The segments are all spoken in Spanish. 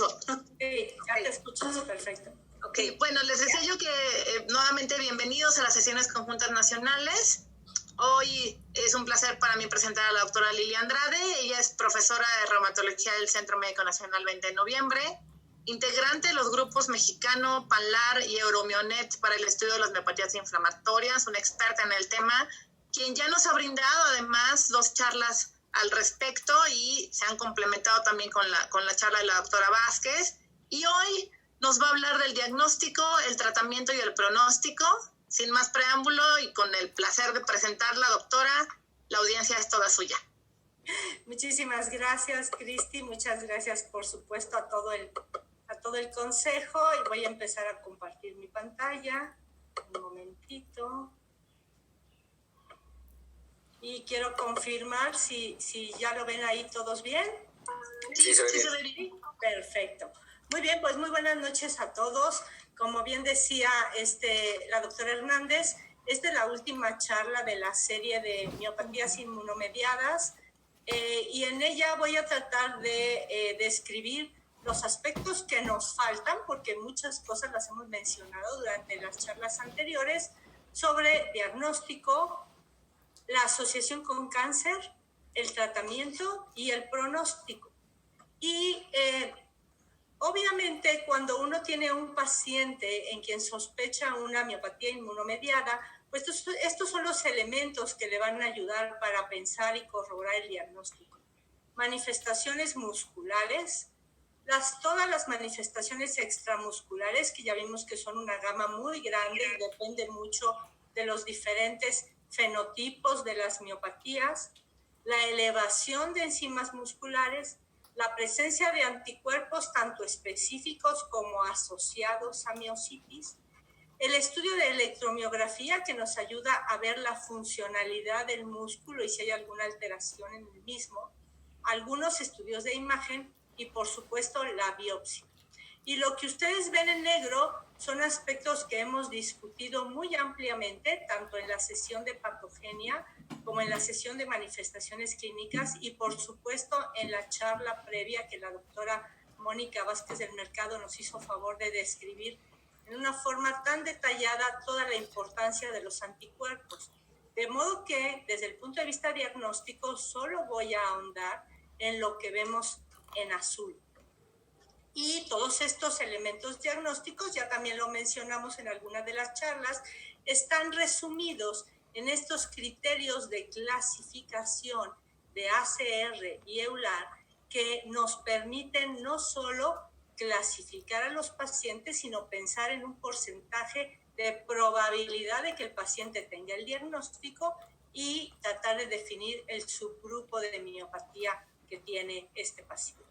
escucho. Sí, ya te escuchas, perfecto. Ok, bueno, les deseo yo que nuevamente bienvenidos a las sesiones conjuntas nacionales. Hoy es un placer para mí presentar a la doctora Lilia Andrade. Ella es profesora de reumatología del Centro Médico Nacional 20 de noviembre, integrante de los grupos mexicano, PANLAR y Euromionet para el estudio de las miopatías inflamatorias, una experta en el tema, quien ya nos ha brindado además 2 charlas al respecto y se han complementado también con la charla de la doctora Vázquez. Y hoy nos va a hablar del diagnóstico, el tratamiento y el pronóstico. Sin más preámbulo y con el placer de presentarla, doctora, la audiencia es toda suya. Muchísimas gracias, Cristi. Muchas gracias, por supuesto, a todo el consejo. Y voy a empezar a compartir mi pantalla. Un momentito. Y quiero confirmar si ya lo ven ahí todos bien. Sí, se ve bien. Perfecto. Muy bien, pues muy buenas noches a todos. Como bien decía la doctora Hernández, esta es la última charla de la serie de miopatías inmunomediadas y en ella voy a tratar de describir los aspectos que nos faltan, porque muchas cosas las hemos mencionado durante las charlas anteriores, sobre diagnóstico, la asociación con cáncer, el tratamiento y el pronóstico. Y obviamente, cuando uno tiene un paciente en quien sospecha una miopatía inmunomediada, pues estos son los elementos que le van a ayudar para pensar y corroborar el diagnóstico. Manifestaciones musculares, todas las manifestaciones extramusculares, que ya vimos que son una gama muy grande y depende mucho de los diferentes fenotipos de las miopatías, la elevación de enzimas musculares, la presencia de anticuerpos tanto específicos como asociados a miositis, el estudio de electromiografía que nos ayuda a ver la funcionalidad del músculo y si hay alguna alteración en el mismo, algunos estudios de imagen y por supuesto la biopsia. Y lo que ustedes ven en negro son aspectos que hemos discutido muy ampliamente, tanto en la sesión de patogenia como en la sesión de manifestaciones clínicas y por supuesto en la charla previa que la doctora Mónica Vázquez del Mercado nos hizo favor de describir en una forma tan detallada toda la importancia de los anticuerpos. De modo que desde el punto de vista diagnóstico solo voy a ahondar en lo que vemos en azul. Y todos estos elementos diagnósticos, ya también lo mencionamos en algunas de las charlas, están resumidos en estos criterios de clasificación de ACR y EULAR que nos permiten no solo clasificar a los pacientes, sino pensar en un porcentaje de probabilidad de que el paciente tenga el diagnóstico y tratar de definir el subgrupo de miopatía que tiene este paciente.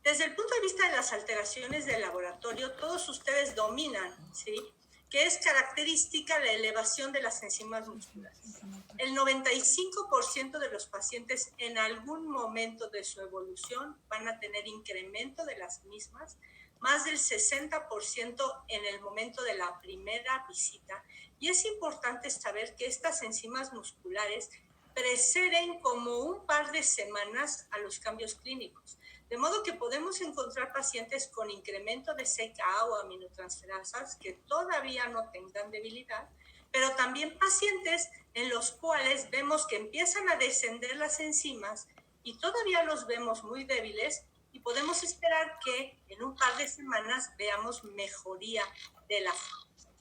Desde el punto de vista de las alteraciones del laboratorio, todos ustedes dominan, ¿sí?, que es característica la elevación de las enzimas musculares. El 95% de los pacientes en algún momento de su evolución van a tener incremento de las mismas, más del 60% en el momento de la primera visita. Y es importante saber que estas enzimas musculares preceden como un par de semanas a los cambios clínicos. De modo que podemos encontrar pacientes con incremento de CK o aminotransferasas que todavía no tengan debilidad, pero también pacientes en los cuales vemos que empiezan a descender las enzimas y todavía los vemos muy débiles y podemos esperar que en un par de semanas veamos mejoría de la función.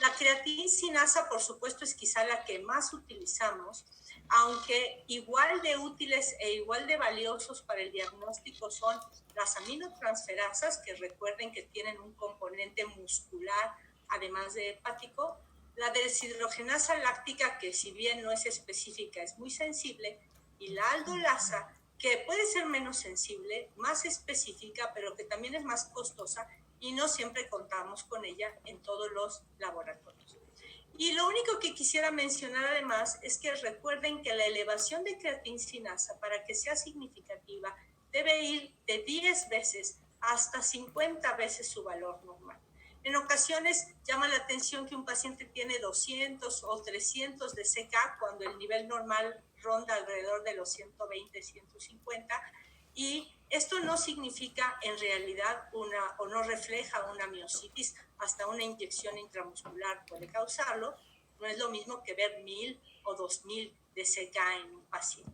La creatincinasa, por supuesto, es quizá la que más utilizamos, aunque igual de útiles e igual de valiosos para el diagnóstico son las aminotransferasas, que recuerden que tienen un componente muscular, además de hepático, la deshidrogenasa láctica, que si bien no es específica, es muy sensible, y la aldolasa, que puede ser menos sensible, más específica, pero que también es más costosa, y no siempre contamos con ella en todos los laboratorios. Y lo único que quisiera mencionar además es que recuerden que la elevación de creatincinasa, para que sea significativa, debe ir de 10 veces hasta 50 veces su valor normal. En ocasiones llama la atención que un paciente tiene 200 o 300 de CK cuando el nivel normal ronda alrededor de los 120, 150, y Esto no significa en realidad o no refleja una miositis, hasta una inyección intramuscular puede causarlo. No es lo mismo que ver 1000 o 2000 de CK en un paciente.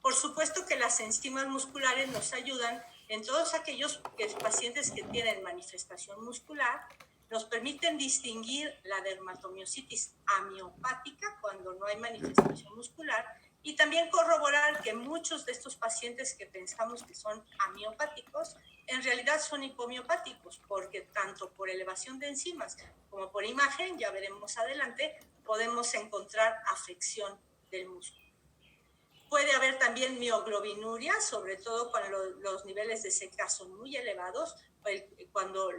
Por supuesto que las enzimas musculares nos ayudan en todos aquellos pacientes que tienen manifestación muscular, nos permiten distinguir la dermatomiositis amiopática cuando no hay manifestación muscular y también corroborar que muchos de estos pacientes que pensamos que son amiopáticos en realidad son hipomiopáticos, porque tanto por elevación de enzimas como por imagen, ya veremos adelante, podemos encontrar afección del músculo. Puede haber también mioglobinuria, sobre todo cuando los niveles de CK son muy elevados, cuando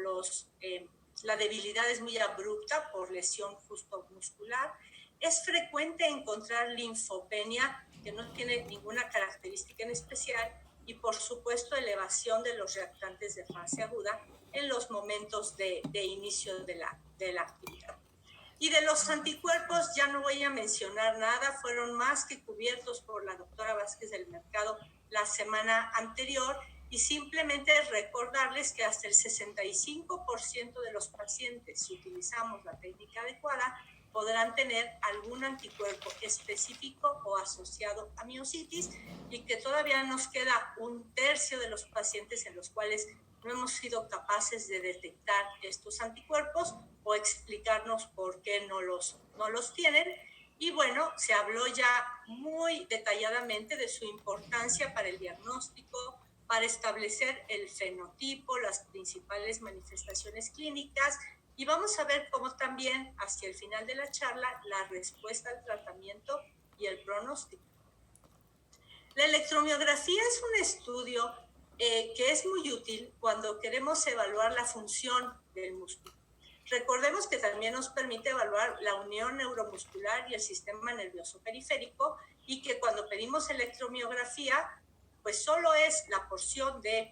la debilidad es muy abrupta por lesión justo muscular. Es frecuente encontrar linfopenia, que no tiene ninguna característica en especial, y por supuesto elevación de los reactantes de fase aguda en los momentos de inicio de la actividad. Y de los anticuerpos ya no voy a mencionar nada, fueron más que cubiertos por la doctora Vázquez del Mercado la semana anterior, y simplemente recordarles que hasta el 65% de los pacientes, si utilizamos la técnica adecuada, podrán tener algún anticuerpo específico o asociado a miositis, y que todavía nos queda un tercio de los pacientes en los cuales no hemos sido capaces de detectar estos anticuerpos o explicarnos por qué no los tienen. Y bueno, se habló ya muy detalladamente de su importancia para el diagnóstico, para establecer el fenotipo, las principales manifestaciones clínicas, y vamos a ver cómo también hacia el final de la charla la respuesta al tratamiento y el pronóstico. La electromiografía es un estudio que es muy útil cuando queremos evaluar la función del músculo. Recordemos que también nos permite evaluar la unión neuromuscular y el sistema nervioso periférico, y que cuando pedimos electromiografía, pues solo es la porción de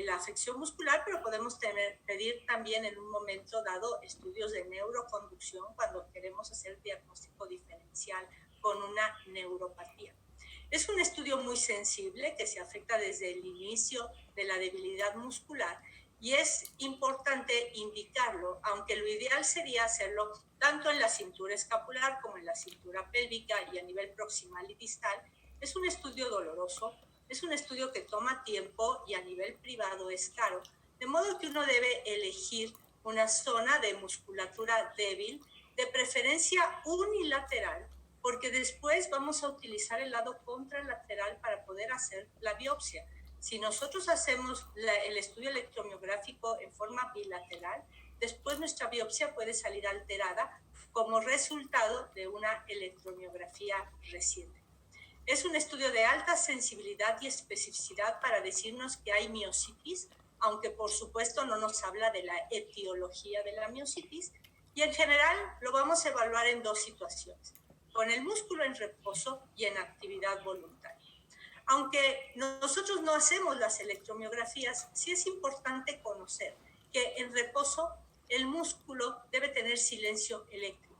la afección muscular, pero podemos pedir también en un momento dado estudios de neuroconducción cuando queremos hacer diagnóstico diferencial con una neuropatía. Es un estudio muy sensible que se afecta desde el inicio de la debilidad muscular, y es importante indicarlo, aunque lo ideal sería hacerlo tanto en la cintura escapular como en la cintura pélvica y a nivel proximal y distal. Es un estudio doloroso, es un estudio que toma tiempo y a nivel privado es caro, de modo que uno debe elegir una zona de musculatura débil, de preferencia unilateral, porque después vamos a utilizar el lado contralateral para poder hacer la biopsia. Si nosotros hacemos el estudio electromiográfico en forma bilateral, después nuestra biopsia puede salir alterada como resultado de una electromiografía reciente. Es un estudio de alta sensibilidad y especificidad para decirnos que hay miositis, aunque por supuesto no nos habla de la etiología de la miositis, y en general lo vamos a evaluar en dos situaciones: con el músculo en reposo y en actividad voluntaria. Aunque nosotros no hacemos las electromiografías, sí es importante conocer que en reposo el músculo debe tener silencio eléctrico,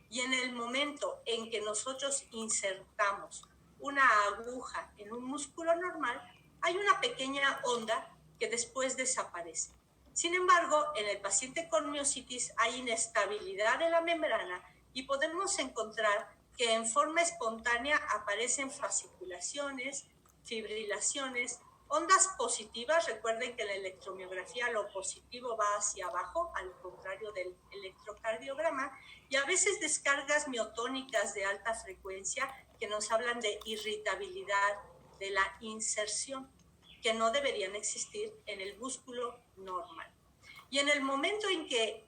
y en el momento en que nosotros insertamos una aguja en un músculo normal, hay una pequeña onda que después desaparece. Sin embargo, en el paciente con miositis hay inestabilidad de la membrana, y podemos encontrar que en forma espontánea aparecen fasciculaciones, fibrilaciones, ondas positivas. Recuerden que en la electromiografía lo positivo va hacia abajo, al contrario del electrocardiograma, y a veces descargas miotónicas de alta frecuencia que nos hablan de irritabilidad de la inserción, que no deberían existir en el músculo normal. Y en el momento en que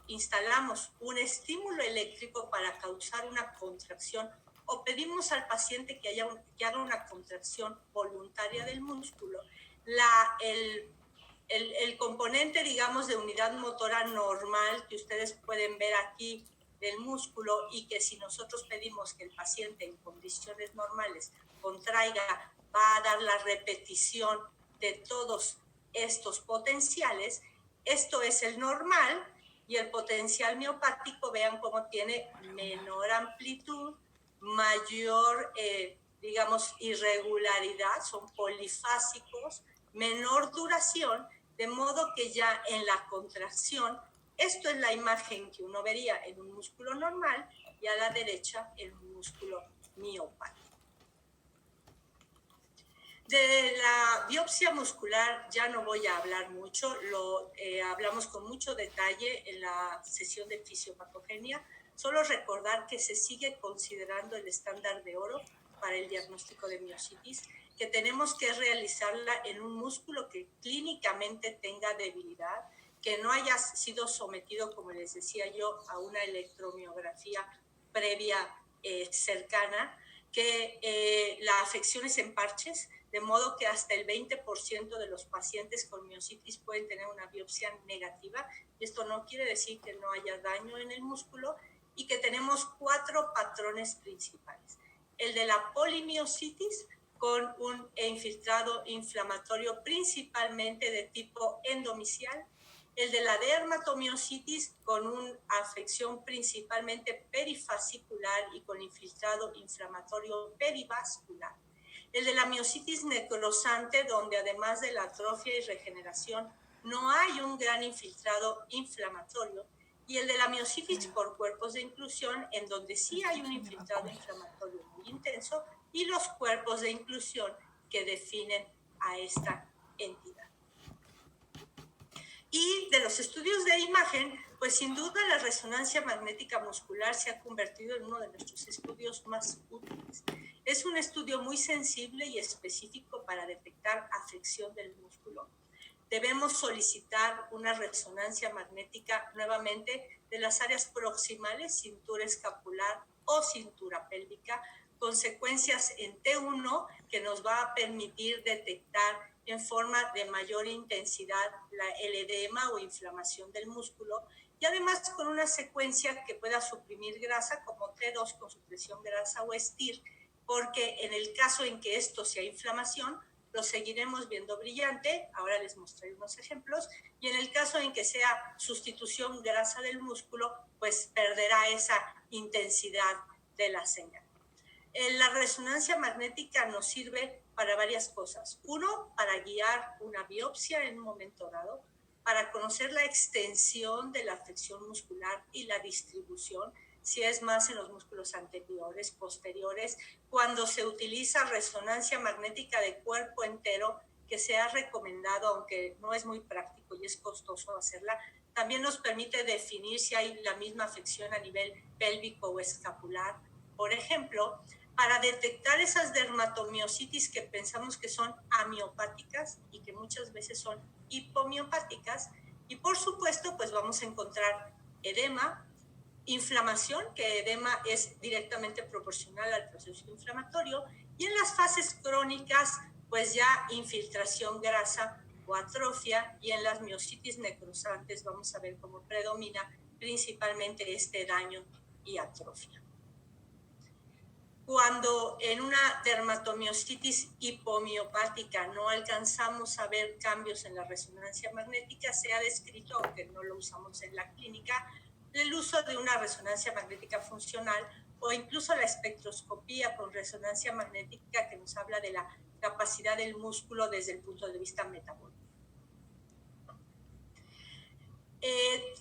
instalamos un estímulo eléctrico para causar una contracción, o pedimos al paciente que haga una contracción voluntaria del músculo, el componente, digamos, de unidad motora normal que ustedes pueden ver aquí del músculo, y que si nosotros pedimos que el paciente en condiciones normales contraiga, va a dar la repetición de todos estos potenciales. Esto es el normal, y el potencial miopático, vean cómo tiene menor amplitud, mayor digamos, irregularidad, son polifásicos, menor duración, de modo que ya en la contracción, esto es la imagen que uno vería en un músculo normal y a la derecha en un músculo miopático. De la biopsia muscular ya no voy a hablar mucho, lo hablamos con mucho detalle en la sesión de fisiopatogenia. Solo recordar que se sigue considerando el estándar de oro para el diagnóstico de miositis, que tenemos que realizarla en un músculo que clínicamente tenga debilidad, que no haya sido sometido, como les decía yo, a una electromiografía previa cercana, que la afección es en parches, de modo que hasta el 20% de los pacientes con miositis pueden tener una biopsia negativa. Esto no quiere decir que no haya daño en el músculo y que tenemos 4 patrones principales. El de la polimiositis con un infiltrado inflamatorio principalmente de tipo endomicial, el de la dermatomiositis con una afección principalmente perifascicular y con infiltrado inflamatorio perivascular, el de la miositis necrosante, donde además de la atrofia y regeneración no hay un gran infiltrado inflamatorio, y el de la miositis por cuerpos de inclusión, en donde sí hay un infiltrado inflamatorio muy intenso y los cuerpos de inclusión que definen a esta entidad. Y de los estudios de imagen, pues sin duda la resonancia magnética muscular se ha convertido en uno de nuestros estudios más útiles. Es un estudio muy sensible y específico para detectar afección del músculo. Debemos solicitar una resonancia magnética nuevamente de las áreas proximales, cintura escapular o cintura pélvica, con secuencias en T1 que nos va a permitir detectar en forma de mayor intensidad el edema o inflamación del músculo, y además con una secuencia que pueda suprimir grasa como T2 con supresión grasa o STIR, porque en el caso en que esto sea inflamación, lo seguiremos viendo brillante, ahora les mostraré unos ejemplos, y en el caso en que sea sustitución grasa del músculo, pues perderá esa intensidad de la señal. La resonancia magnética nos sirve para varias cosas. Uno, para guiar una biopsia en un momento dado, para conocer la extensión de la afección muscular y la distribución, si es más en los músculos anteriores, posteriores. Cuando se utiliza resonancia magnética de cuerpo entero, que se ha recomendado, aunque no es muy práctico y es costoso hacerla, también nos permite definir si hay la misma afección a nivel pélvico o escapular. Por ejemplo, para detectar esas dermatomiositis que pensamos que son amiopáticas y que muchas veces son hipomiopáticas. Y por supuesto, pues vamos a encontrar edema, inflamación, que edema es directamente proporcional al proceso inflamatorio, y en las fases crónicas, pues ya infiltración grasa o atrofia, y en las miositis necrosantes vamos a ver cómo predomina principalmente este daño y atrofia. Cuando en una dermatomiositis hipomiopática no alcanzamos a ver cambios en la resonancia magnética, se ha descrito, aunque no lo usamos en la clínica, el uso de una resonancia magnética funcional o incluso la espectroscopía con resonancia magnética, que nos habla de la capacidad del músculo desde el punto de vista metabólico.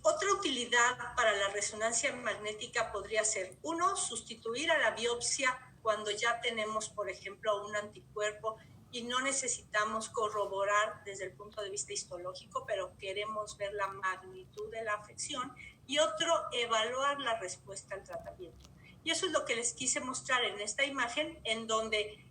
Otra utilidad para la resonancia magnética podría ser, uno, sustituir a la biopsia cuando ya tenemos, por ejemplo, un anticuerpo y no necesitamos corroborar desde el punto de vista histológico, pero queremos ver la magnitud de la afección. Y otro, evaluar la respuesta al tratamiento. Y eso es lo que les quise mostrar en esta imagen, en donde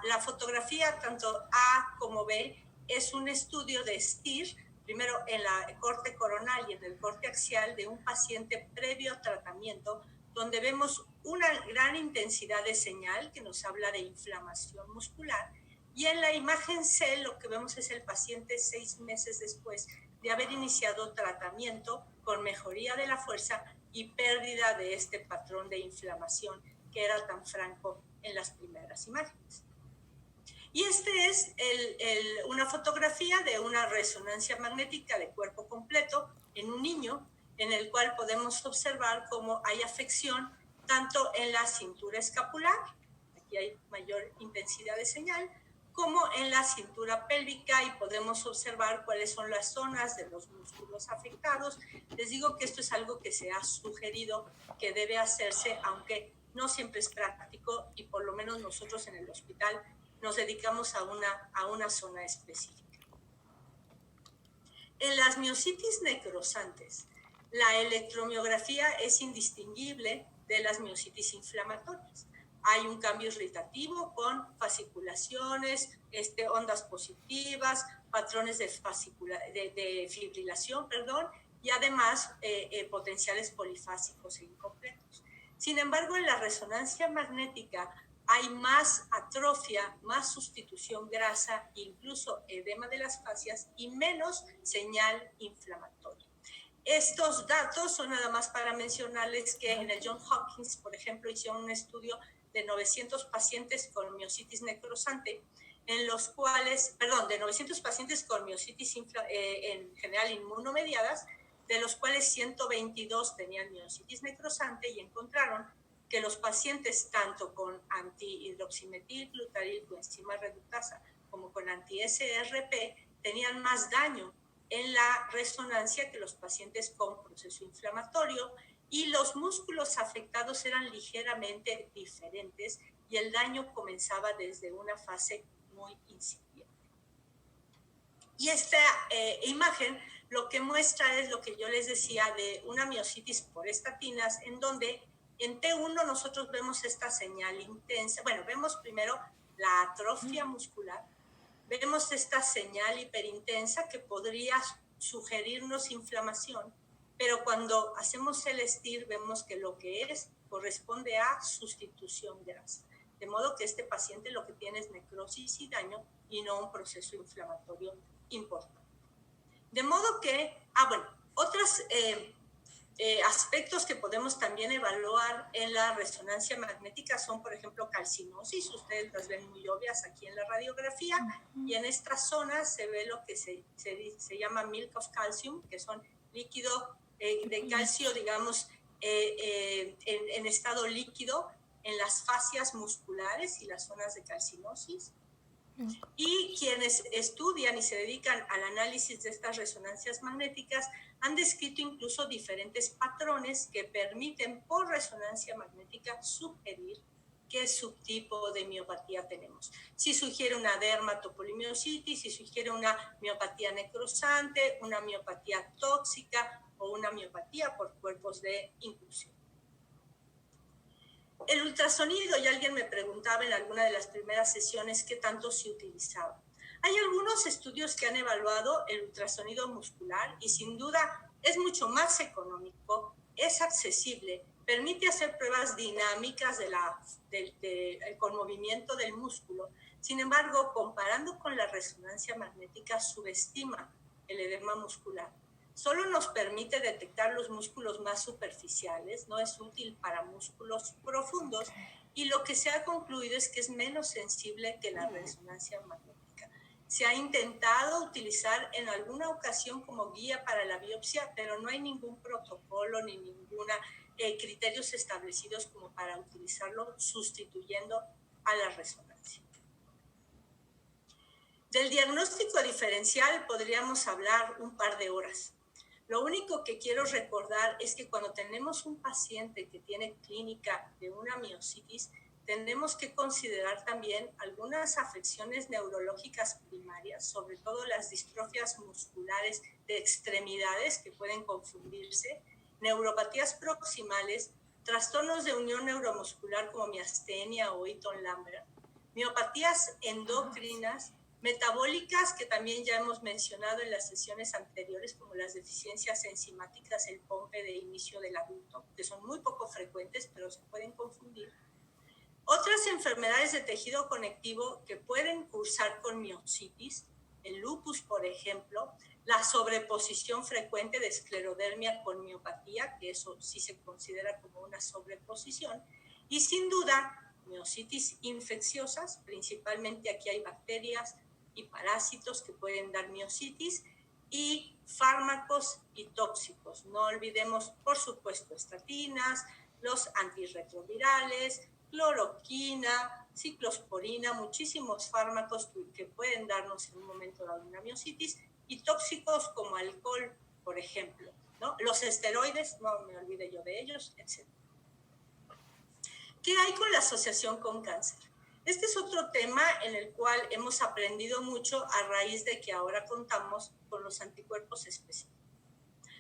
la fotografía, tanto A como B, es un estudio de STIR, primero en la corte coronal y en el corte axial de un paciente previo a tratamiento, donde vemos una gran intensidad de señal que nos habla de inflamación muscular. Y en la imagen C lo que vemos es el paciente 6 meses después de haber iniciado tratamiento con mejoría de la fuerza y pérdida de este patrón de inflamación que era tan franco en las primeras imágenes. Y este es una fotografía de una resonancia magnética de cuerpo completo en un niño, en el cual podemos observar cómo hay afección tanto en la cintura escapular, aquí hay mayor intensidad de señal, como en la cintura pélvica, y podemos observar cuáles son las zonas de los músculos afectados. Les digo que esto es algo que se ha sugerido que debe hacerse, aunque no siempre es práctico, y por lo menos nosotros en el hospital nos dedicamos a una zona específica. En las miositis necrosantes, la electromiografía es indistinguible de las miositis inflamatorias. Hay un cambio irritativo con fasciculaciones, ondas positivas, patrones de fibrilación, y además potenciales polifásicos e incompletos. Sin embargo, en la resonancia magnética hay más atrofia, más sustitución grasa, incluso edema de las fascias y menos señal inflamatoria. Estos datos son nada más para mencionarles que en el Johns Hopkins, por ejemplo, hicieron un estudio de 900 pacientes con miositis necrosante, de 900 pacientes con miositis en general inmunomediadas, de los cuales 122 tenían miositis necrosante, y encontraron que los pacientes tanto con antihidroximetilglutarilcoenzima reductasa como con anti-SRP tenían más daño en la resonancia que los pacientes con proceso inflamatorio, y los músculos afectados eran ligeramente diferentes y el daño comenzaba desde una fase muy incipiente. Y esta imagen lo que muestra es lo que yo les decía de una miositis por estatinas, en donde en T1 nosotros vemos esta señal intensa. Bueno, vemos primero la atrofia muscular, vemos esta señal hiperintensa que podría sugerirnos inflamación, pero cuando hacemos el STIR vemos que lo que corresponde a sustitución grasa. De modo que este paciente lo que tiene es necrosis y daño y no un proceso inflamatorio importante. De modo que, otros aspectos que podemos también evaluar en la resonancia magnética son, por ejemplo, calcinosis. Ustedes las ven muy obvias aquí en la radiografía, y en esta zona se ve lo que se llama milk of calcium, que son líquidos de calcio, digamos, en estado líquido en las fascias musculares y las zonas de calcinosis. Y quienes estudian y se dedican al análisis de estas resonancias magnéticas han descrito incluso diferentes patrones que permiten por resonancia magnética sugerir qué subtipo de miopatía tenemos. Si sugiere una dermatopolimiositis, si sugiere una miopatía necrosante, una miopatía tóxica o una miopatía por cuerpos de inclusión. El ultrasonido, y alguien me preguntaba en alguna de las primeras sesiones qué tanto se utilizaba. Hay algunos estudios que han evaluado el ultrasonido muscular y sin duda es mucho más económico, es accesible, permite hacer pruebas dinámicas con movimiento del músculo. Sin embargo, comparando con la resonancia magnética, subestima el edema muscular. Solo nos permite detectar los músculos más superficiales, no es útil para músculos profundos, y lo que se ha concluido es que es menos sensible que la resonancia magnética. Se ha intentado utilizar en alguna ocasión como guía para la biopsia, pero no hay ningún protocolo ni ningún criterios establecidos como para utilizarlo sustituyendo a la resonancia. Del diagnóstico diferencial podríamos hablar un par de horas. Lo único que quiero recordar es que cuando tenemos un paciente que tiene clínica de una miositis, tenemos que considerar también algunas afecciones neurológicas primarias, sobre todo las distrofias musculares de extremidades que pueden confundirse, neuropatías proximales, trastornos de unión neuromuscular como miastenia o Eaton-Lambert, miopatías endocrinas, metabólicas, que también ya hemos mencionado en las sesiones anteriores, como las deficiencias enzimáticas, el POMPE de inicio del adulto, que son muy poco frecuentes, pero se pueden confundir. Otras enfermedades de tejido conectivo que pueden cursar con miositis, el lupus, por ejemplo, la sobreposición frecuente de esclerodermia con miopatía, que eso sí se considera como una sobreposición, y sin duda, miositis infecciosas, principalmente aquí hay bacterias y parásitos que pueden dar miositis, y fármacos y tóxicos. No olvidemos, por supuesto, estatinas, los antirretrovirales, cloroquina, ciclosporina, muchísimos fármacos que pueden darnos en un momento dado una miositis, y tóxicos como alcohol, por ejemplo, ¿no? Los esteroides, no me olvide yo de ellos, etc. ¿Qué hay con la asociación con cáncer? Este es otro tema en el cual hemos aprendido mucho a raíz de que ahora contamos con los anticuerpos específicos.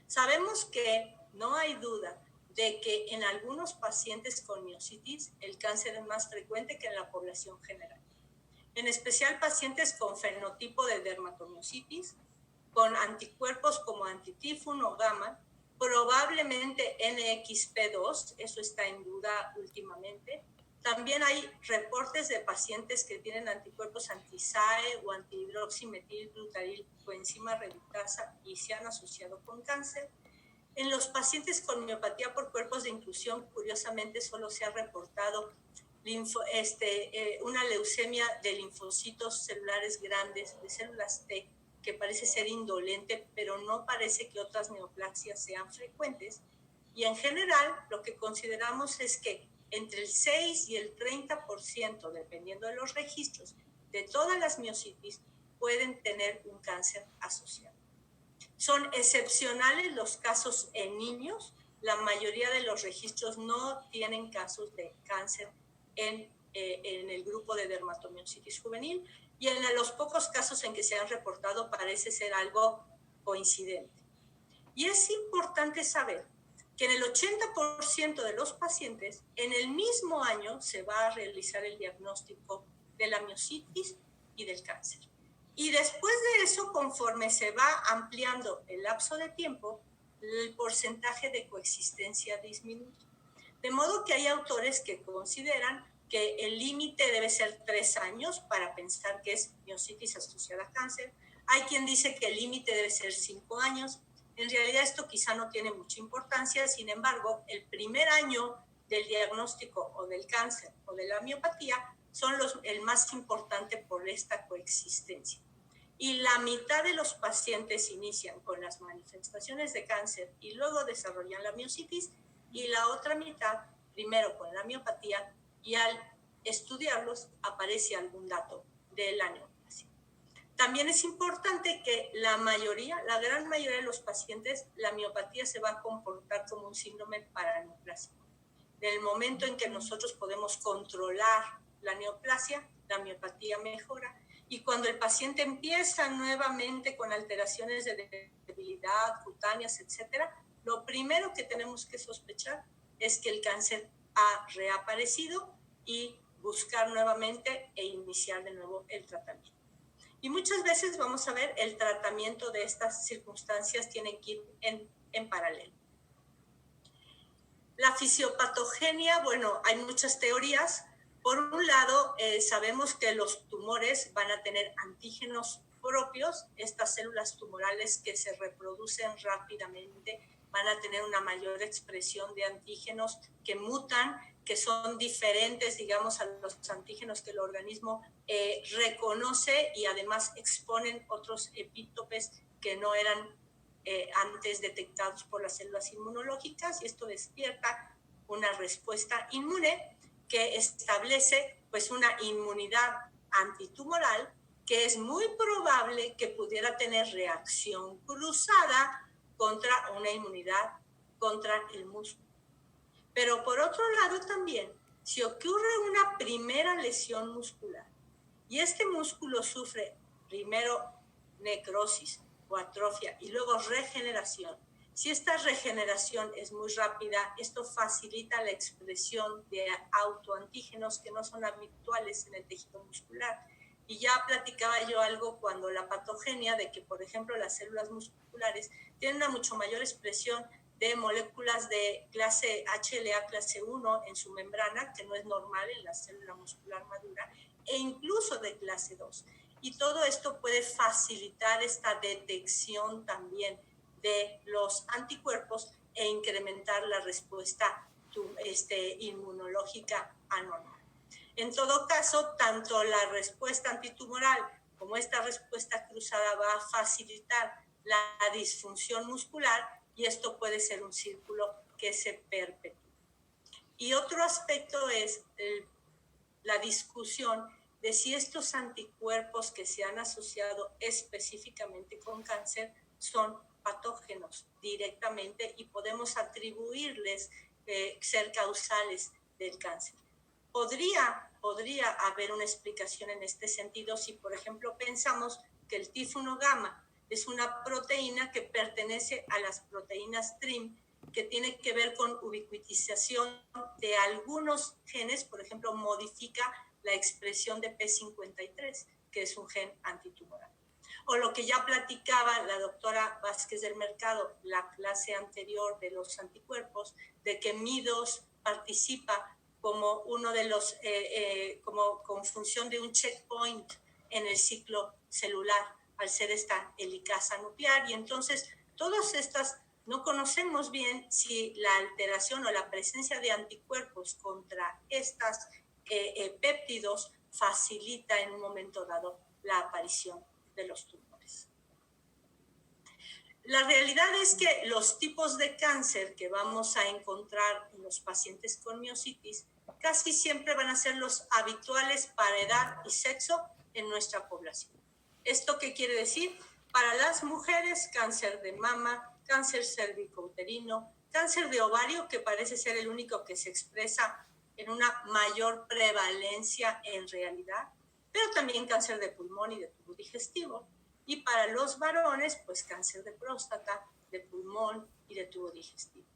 Sabemos que no hay duda de que en algunos pacientes con miositis el cáncer es más frecuente que en la población general. En especial pacientes con fenotipo de dermatomiositis, con anticuerpos como antitífuno o gamma, probablemente NXP2, eso está en duda últimamente. También hay reportes de pacientes que tienen anticuerpos anti-SAE o antihidroximetilglutaril coenzima reductasa y se han asociado con cáncer. En los pacientes con miopatía por cuerpos de inclusión, curiosamente solo se ha reportado una leucemia de linfocitos celulares grandes, de células T, que parece ser indolente, pero no parece que otras neoplasias sean frecuentes. Y en general, lo que consideramos es que entre el 6 y el 30%, dependiendo de los registros, de todas las miositis pueden tener un cáncer asociado. Son excepcionales los casos en niños. La mayoría de los registros no tienen casos de cáncer en el grupo de dermatomiositis juvenil, y en los pocos casos en que se han reportado parece ser algo coincidente. Y es importante saber que en el 80% de los pacientes, en el mismo año se va a realizar el diagnóstico de la miositis y del cáncer. Y después de eso, conforme se va ampliando el lapso de tiempo, el porcentaje de coexistencia disminuye. De modo que hay autores que consideran que el límite debe ser 3 años para pensar que es miositis asociada a cáncer. Hay quien dice que el límite debe ser 5 años. En realidad esto quizá no tiene mucha importancia, sin embargo, el primer año del diagnóstico o del cáncer o de la miopatía son el más importante por esta coexistencia. Y la mitad de los pacientes inician con las manifestaciones de cáncer y luego desarrollan la miositis, y la otra mitad primero con la miopatía, y al estudiarlos aparece algún dato de la neoplasia. También es importante que la gran mayoría de los pacientes, la miopatía se va a comportar como un síndrome paraneoplásico. Del momento en que nosotros podemos controlar la neoplasia, la miopatía mejora. Y cuando el paciente empieza nuevamente con alteraciones de debilidad, cutáneas, etc., lo primero que tenemos que sospechar es que el cáncer ha reaparecido y buscar nuevamente e iniciar de nuevo el tratamiento. Y muchas veces vamos a ver el tratamiento de estas circunstancias tiene que ir en paralelo. La fisiopatogenia, bueno, hay muchas teorías. Por un lado, sabemos que los tumores van a tener antígenos propios. Estas células tumorales que se reproducen rápidamente van a tener una mayor expresión de antígenos que mutan, que son diferentes, digamos, a los antígenos que el organismo reconoce, y además exponen otros epítopes que no eran antes detectados por las células inmunológicas, y esto despierta una respuesta inmune que establece pues una inmunidad antitumoral que es muy probable que pudiera tener reacción cruzada contra una inmunidad contra el músculo. Pero por otro lado también, si ocurre una primera lesión muscular y este músculo sufre primero necrosis o atrofia y luego regeneración, si esta regeneración es muy rápida, esto facilita la expresión de autoantígenos que no son habituales en el tejido muscular. Y ya platicaba yo algo cuando la patogenia de que, por ejemplo, las células musculares tienen una mucho mayor expresión de moléculas de clase HLA clase 1 en su membrana, que no es normal en la célula muscular madura, e incluso de clase 2. Y todo esto puede facilitar esta detección también de los anticuerpos e incrementar la respuesta inmunológica anormal. En todo caso, tanto la respuesta antitumoral como esta respuesta cruzada va a facilitar la disfunción muscular, y esto puede ser un círculo que se perpetúa. Y otro aspecto es la discusión de si estos anticuerpos que se han asociado específicamente con cáncer son patógenos directamente y podemos atribuirles ser causales del cáncer. Podría haber una explicación en este sentido si, por ejemplo, pensamos que el T1 gamma es una proteína que pertenece a las proteínas TRIM, que tiene que ver con ubiquitización de algunos genes, por ejemplo, modifica la expresión de P53, que es un gen antitumoral. O lo que ya platicaba la doctora Vázquez del Mercado, la clase anterior de los anticuerpos, de que MI2 participa como uno de los, como con función de un checkpoint en el ciclo celular, al ser esta helicasa nuclear. Y entonces, todas estas, no conocemos bien si la alteración o la presencia de anticuerpos contra estas péptidos facilita en un momento dado la aparición de los tumores. La realidad es que los tipos de cáncer que vamos a encontrar en los pacientes con miositis casi siempre van a ser los habituales para edad y sexo en nuestra población. ¿Esto qué quiere decir? Para las mujeres, cáncer de mama, cáncer cervicouterino, cáncer de ovario, que parece ser el único que se expresa en una mayor prevalencia en realidad, pero también cáncer de pulmón y de tubo digestivo. Y para los varones, pues cáncer de próstata, de pulmón y de tubo digestivo.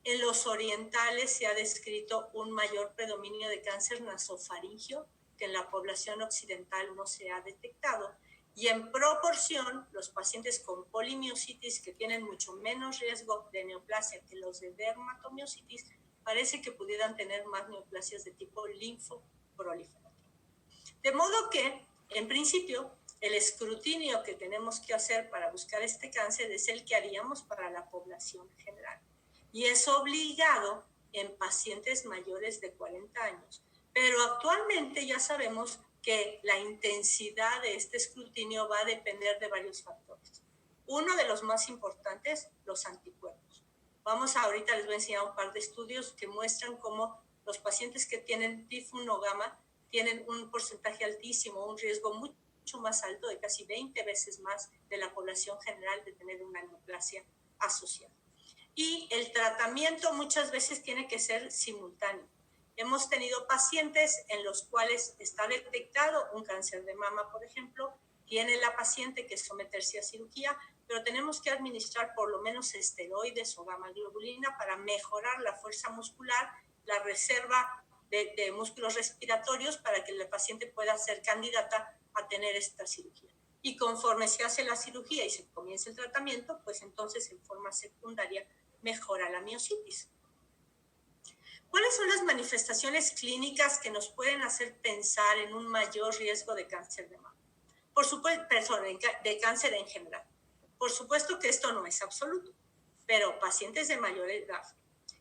En los orientales se ha descrito un mayor predominio de cáncer nasofaringio, que en la población occidental no se ha detectado. Y en proporción, los pacientes con polimiositis, que tienen mucho menos riesgo de neoplasia que los de dermatomiositis, parece que pudieran tener más neoplasias de tipo linfoproliferativo. De modo que, en principio, el escrutinio que tenemos que hacer para buscar este cáncer es el que haríamos para la población general. Y es obligado en pacientes mayores de 40 años. Pero actualmente ya sabemos que la intensidad de este escrutinio va a depender de varios factores. Uno de los más importantes, los anticuerpos. Ahorita les voy a enseñar un par de estudios que muestran cómo los pacientes que tienen T1 gamma tienen un porcentaje altísimo, un riesgo mucho más alto, de casi 20 veces más de la población general, de tener una neoplasia asociada. Y el tratamiento muchas veces tiene que ser simultáneo. Hemos tenido pacientes en los cuales está detectado un cáncer de mama, por ejemplo, tiene la paciente que someterse a cirugía, pero tenemos que administrar por lo menos esteroides o gamma globulina para mejorar la fuerza muscular, la reserva de músculos respiratorios para que la paciente pueda ser candidata a tener esta cirugía. Y conforme se hace la cirugía y se comienza el tratamiento, pues entonces en forma secundaria mejora la miositis. ¿Cuáles son las manifestaciones clínicas que nos pueden hacer pensar en un mayor riesgo de cáncer de mama? Por supuesto, de cáncer en general. Por supuesto que esto no es absoluto, pero pacientes de mayor edad,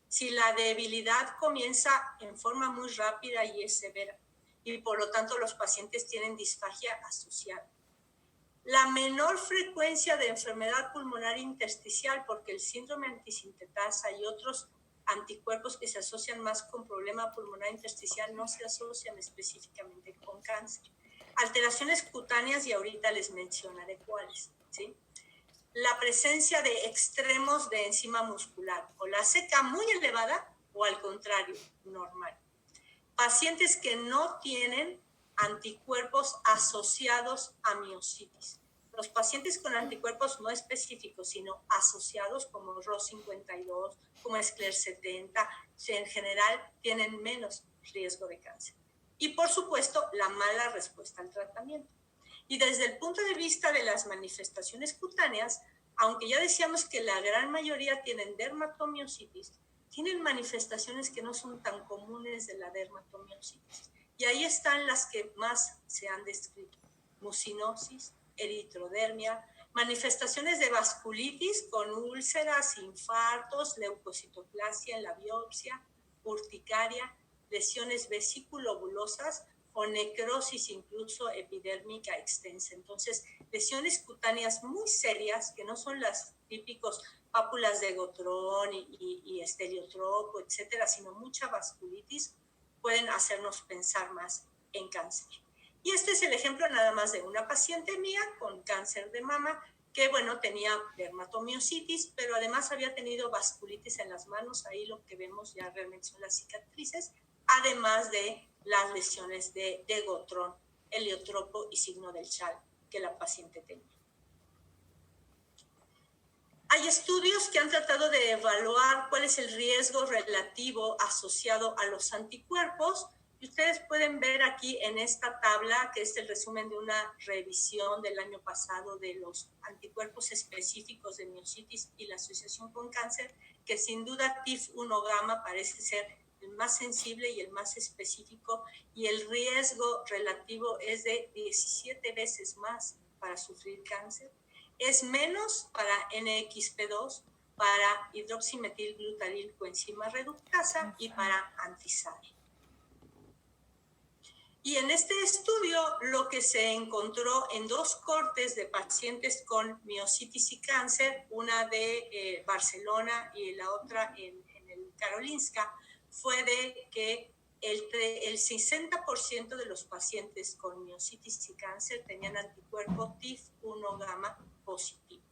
si la debilidad comienza en forma muy rápida y es severa, y por lo tanto los pacientes tienen disfagia asociada. La menor frecuencia de enfermedad pulmonar intersticial, porque el síndrome antisintetasa y otros anticuerpos que se asocian más con problema pulmonar intersticial no se asocian específicamente con cáncer. Alteraciones cutáneas, y ahorita les mencionaré cuáles, ¿sí? La presencia de extremos de enzima muscular, o la CK muy elevada o al contrario, normal. Pacientes que no tienen anticuerpos asociados a miositis. Los pacientes con anticuerpos no específicos, sino asociados como ROS52, como SCLER70, en general tienen menos riesgo de cáncer. Y por supuesto, la mala respuesta al tratamiento. Y desde el punto de vista de las manifestaciones cutáneas, aunque ya decíamos que la gran mayoría tienen dermatomiositis, tienen manifestaciones que no son tan comunes de la dermatomiositis. Y ahí están las que más se han descrito: mucinosis, eritrodermia, manifestaciones de vasculitis con úlceras, infartos, leucocitoplasia en la biopsia, urticaria, lesiones vesículo-bulosas o necrosis incluso epidérmica extensa. Entonces, lesiones cutáneas muy serias que no son las típicos pápulas de Gotrón y esteliotropo, etcétera, sino mucha vasculitis, pueden hacernos pensar más en cáncer. Y este es el ejemplo nada más de una paciente mía con cáncer de mama que, bueno, tenía dermatomiositis, pero además había tenido vasculitis en las manos. Ahí lo que vemos ya realmente son las cicatrices, además de las lesiones de gotrón, heliotropo y signo del Schall que la paciente tenía. Hay estudios que han tratado de evaluar cuál es el riesgo relativo asociado a los anticuerpos. Y ustedes pueden ver aquí en esta tabla, que es el resumen de una revisión del año pasado de los anticuerpos específicos de miositis y la asociación con cáncer, que sin duda TIF1 gamma parece ser el más sensible y el más específico, y el riesgo relativo es de 17 veces más para sufrir cáncer. Es menos para NXP2, para hidroximetilglutaril coenzima reductasa y para antisari. Y en este estudio lo que se encontró en dos cohortes de pacientes con miositis y cáncer, una de Barcelona y la otra en el Karolinska, fue de que el 60% de los pacientes con miositis y cáncer tenían anticuerpo TIF1 gamma positivo.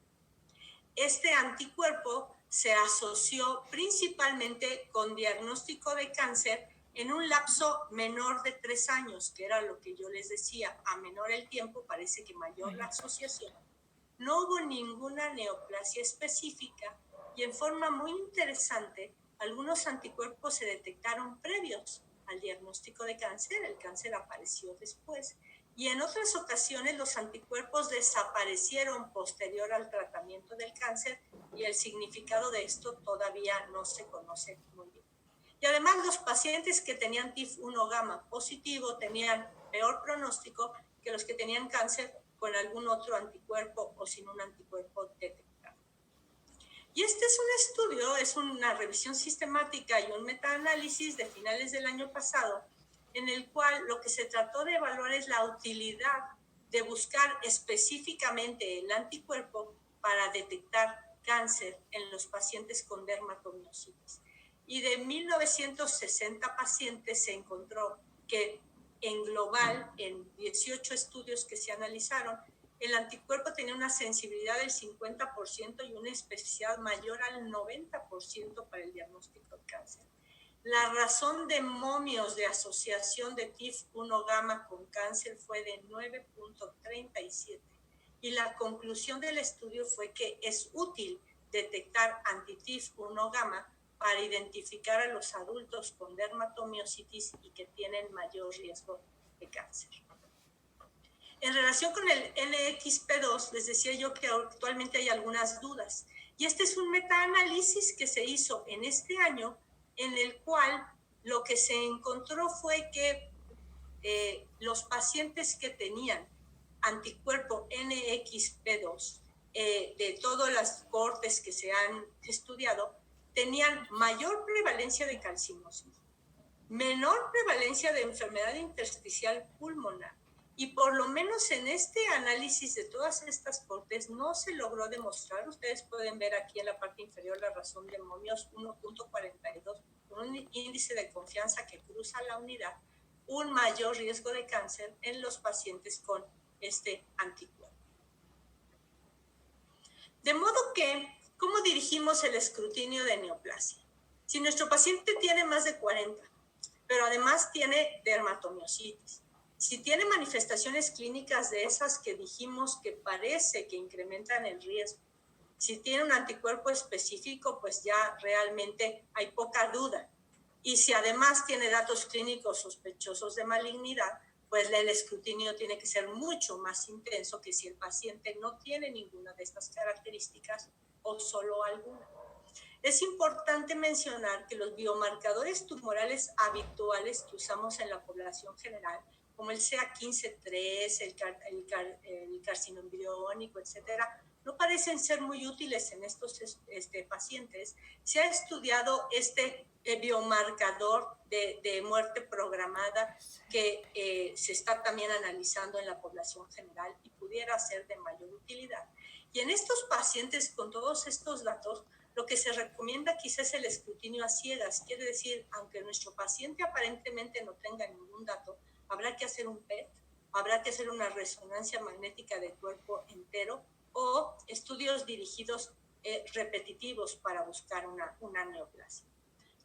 Este anticuerpo se asoció principalmente con diagnóstico de cáncer en un lapso menor de 3 años, que era lo que yo les decía, a menor el tiempo parece que mayor la asociación. No hubo ninguna neoplasia específica y en forma muy interesante, algunos anticuerpos se detectaron previos al diagnóstico de cáncer, el cáncer apareció después, y en otras ocasiones los anticuerpos desaparecieron posterior al tratamiento del cáncer y el significado de esto todavía no se conoce muy bien. Y además los pacientes que tenían TIF1 gamma positivo tenían peor pronóstico que los que tenían cáncer con algún otro anticuerpo o sin un anticuerpo detectado. Y este es un estudio, es una revisión sistemática y un metaanálisis de finales del año pasado, en el cual lo que se trató de evaluar es la utilidad de buscar específicamente el anticuerpo para detectar cáncer en los pacientes con dermatomiositis. Y de 1960 pacientes se encontró que en global, en 18 estudios que se analizaron, el anticuerpo tenía una sensibilidad del 50% y una especificidad mayor al 90% para el diagnóstico de cáncer. La razón de momios de asociación de TIF1 gamma con cáncer fue de 9.37 y la conclusión del estudio fue que es útil detectar anti-TIF1 gamma para identificar a los adultos con dermatomiositis y que tienen mayor riesgo de cáncer. En relación con el NXP2, les decía yo que actualmente hay algunas dudas. Y este es un metaanálisis que se hizo en este año, en el cual lo que se encontró fue que los pacientes que tenían anticuerpo NXP2 de todas las cohortes que se han estudiado, tenían mayor prevalencia de calcinosis, menor prevalencia de enfermedad intersticial pulmonar, y por lo menos en este análisis de todas estas cohortes no se logró demostrar, ustedes pueden ver aquí en la parte inferior la razón de momios 1.42, con un índice de confianza que cruza la unidad, un mayor riesgo de cáncer en los pacientes con este anticuerpo. De modo que, ¿cómo dirigimos el escrutinio de neoplasia? Si nuestro paciente tiene más de 40, pero además tiene dermatomiositis, si tiene manifestaciones clínicas de esas que dijimos que parece que incrementan el riesgo, si tiene un anticuerpo específico, pues ya realmente hay poca duda. Y si además tiene datos clínicos sospechosos de malignidad, pues el escrutinio tiene que ser mucho más intenso que si el paciente no tiene ninguna de estas características o solo alguna. Es importante mencionar que los biomarcadores tumorales habituales que usamos en la población general, como el CA15-3, el carcinoma embriónico, etcétera, no parecen ser muy útiles en estos pacientes. Se ha estudiado este biomarcador de muerte programada que se está también analizando en la población general y pudiera ser de mayor utilidad. Y en estos pacientes con todos estos datos, lo que se recomienda quizás es el escrutinio a ciegas. Quiere decir, aunque nuestro paciente aparentemente no tenga ningún dato, habrá que hacer un PET, habrá que hacer una resonancia magnética del cuerpo entero o estudios dirigidos repetitivos para buscar una neoplasia.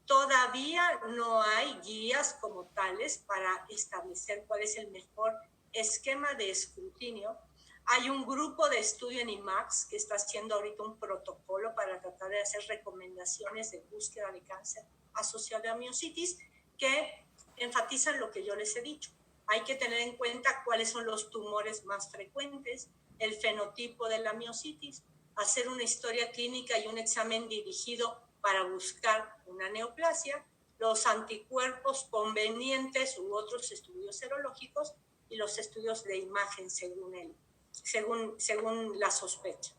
Todavía no hay guías como tales para establecer cuál es el mejor esquema de escrutinio. Hay un grupo de estudio en IMAX que está haciendo ahorita un protocolo para tratar de hacer recomendaciones de búsqueda de cáncer asociado a miositis que enfatizan lo que yo les he dicho. Hay que tener en cuenta cuáles son los tumores más frecuentes, el fenotipo de la miositis, hacer una historia clínica y un examen dirigido para buscar una neoplasia, los anticuerpos convenientes u otros estudios serológicos y los estudios de imagen según la sospecha.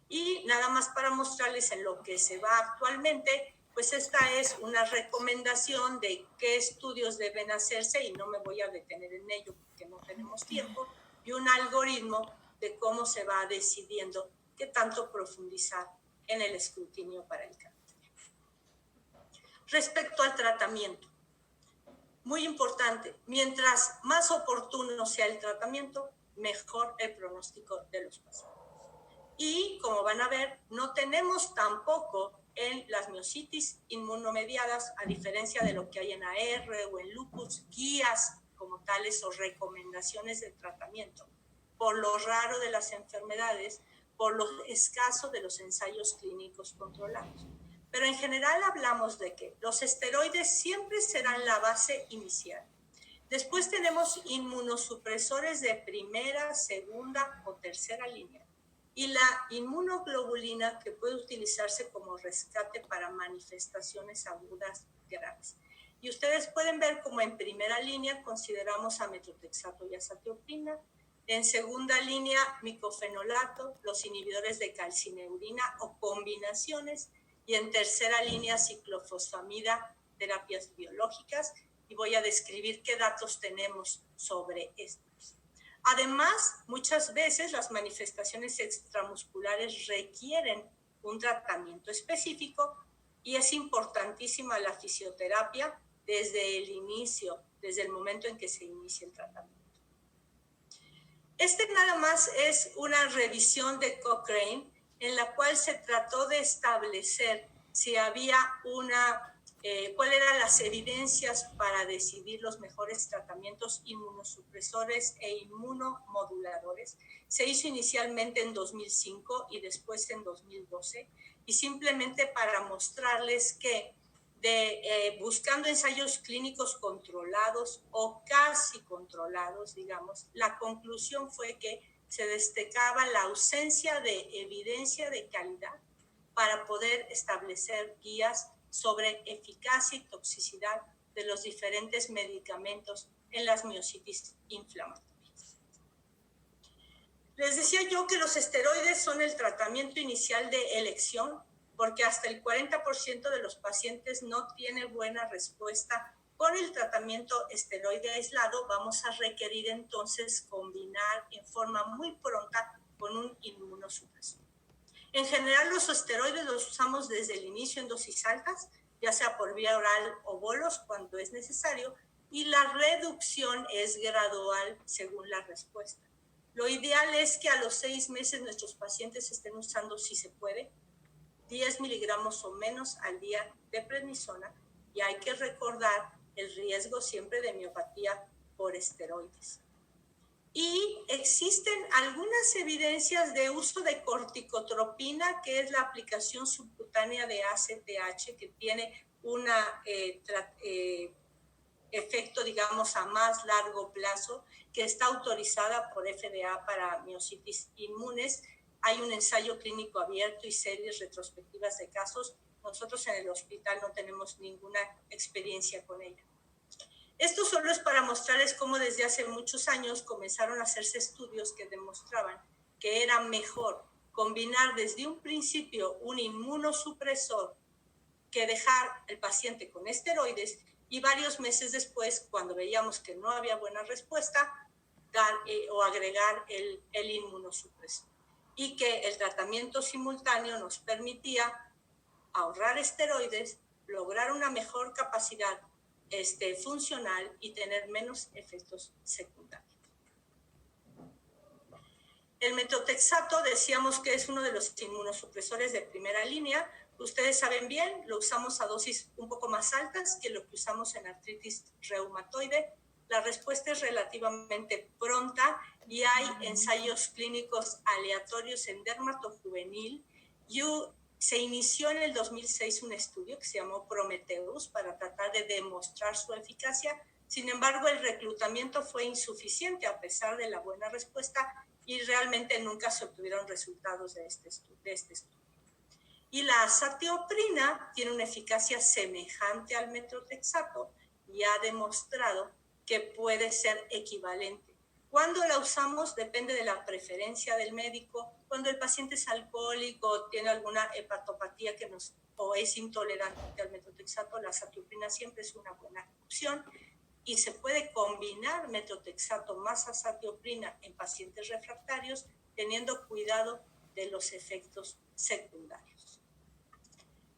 Y nada más para mostrarles en lo que se va actualmente, pues esta es una recomendación de qué estudios deben hacerse y no me voy a detener en ello porque no tenemos tiempo, y un algoritmo de cómo se va decidiendo qué tanto profundizar en el escrutinio para el cáncer. Respecto al tratamiento, muy importante, mientras más oportuno sea el tratamiento, mejor el pronóstico de los pacientes. Y como van a ver, no tenemos tampoco en las miositis inmunomediadas, a diferencia de lo que hay en AR o en lupus, guías como tales o recomendaciones de tratamiento, por lo raro de las enfermedades, por lo escaso de los ensayos clínicos controlados. Pero en general hablamos de que los esteroides siempre serán la base inicial. Después tenemos inmunosupresores de primera, segunda o tercera línea. Y la inmunoglobulina que puede utilizarse como rescate para manifestaciones agudas graves. Y ustedes pueden ver como en primera línea consideramos a metotrexato y azathioprina. En segunda línea, micofenolato, los inhibidores de calcineurina o combinaciones. Y en tercera línea, ciclofosfamida, terapias biológicas. Y voy a describir qué datos tenemos sobre estos. Además, muchas veces las manifestaciones extramusculares requieren un tratamiento específico y es importantísima la fisioterapia desde el inicio, desde el momento en que se inicia el tratamiento. Este nada más es una revisión de Cochrane en la cual se trató de establecer si había cuáles eran las evidencias para decidir los mejores tratamientos inmunosupresores e inmunomoduladores. Se hizo inicialmente en 2005 y después en 2012, y simplemente para mostrarles que buscando ensayos clínicos controlados o casi controlados, digamos, la conclusión fue que se destacaba la ausencia de evidencia de calidad para poder establecer guías sobre eficacia y toxicidad de los diferentes medicamentos en las miositis inflamatorias. Les decía yo que los esteroides son el tratamiento inicial de elección porque hasta el 40% de los pacientes no tiene buena respuesta con el tratamiento esteroide aislado. Vamos a requerir entonces combinar en forma muy pronta con un inmunosupresor. En general, los esteroides los usamos desde el inicio en dosis altas, ya sea por vía oral o bolos cuando es necesario, y la reducción es gradual según la respuesta. Lo ideal es que a los 6 meses nuestros pacientes estén usando, si se puede, 10 miligramos o menos al día de prednisona, y hay que recordar el riesgo siempre de miopatía por esteroides. Y existen algunas evidencias de uso de corticotropina, que es la aplicación subcutánea de ACTH, que tiene un efecto, digamos, a más largo plazo, que está autorizada por FDA para miositis inmunes. Hay un ensayo clínico abierto y series retrospectivas de casos. Nosotros en el hospital no tenemos ninguna experiencia con ella. Esto solo es para mostrarles cómo desde hace muchos años comenzaron a hacerse estudios que demostraban que era mejor combinar desde un principio un inmunosupresor que dejar al paciente con esteroides, y varios meses después, cuando veíamos que no había buena respuesta, dar o agregar el inmunosupresor. Y que el tratamiento simultáneo nos permitía ahorrar esteroides, lograr una mejor capacidad funcional y tener menos efectos secundarios. El metotrexato decíamos que es uno de los inmunosupresores de primera línea. Ustedes saben bien, lo usamos a dosis un poco más altas que lo que usamos en artritis reumatoide. La respuesta es relativamente pronta y hay ensayos clínicos aleatorios en dermatojuvenil. Se inició en el 2006 un estudio que se llamó Prometheus para tratar de demostrar su eficacia. Sin embargo, el reclutamiento fue insuficiente a pesar de la buena respuesta y realmente nunca se obtuvieron resultados de este estudio. Y la azatioprina tiene una eficacia semejante al metotrexato y ha demostrado que puede ser equivalente. Cuando la usamos depende de la preferencia del médico. Cuando el paciente es alcohólico, tiene alguna hepatopatía o es intolerante al metotrexato, la azatioprina siempre es una buena opción. Y se puede combinar metotrexato más azatioprina en pacientes refractarios, teniendo cuidado de los efectos secundarios.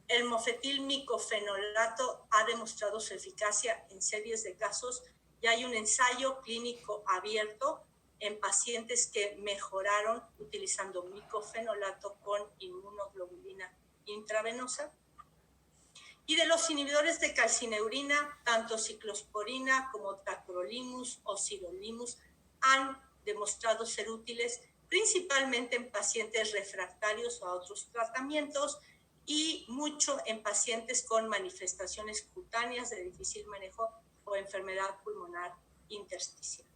El mofetil-micofenolato ha demostrado su eficacia en series de casos. Ya hay un ensayo clínico abierto en pacientes que mejoraron utilizando micofenolato con inmunoglobulina intravenosa. Y de los inhibidores de calcineurina, tanto ciclosporina como tacrolimus o sirolimus han demostrado ser útiles principalmente en pacientes refractarios a otros tratamientos y mucho en pacientes con manifestaciones cutáneas de difícil manejo o enfermedad pulmonar intersticial.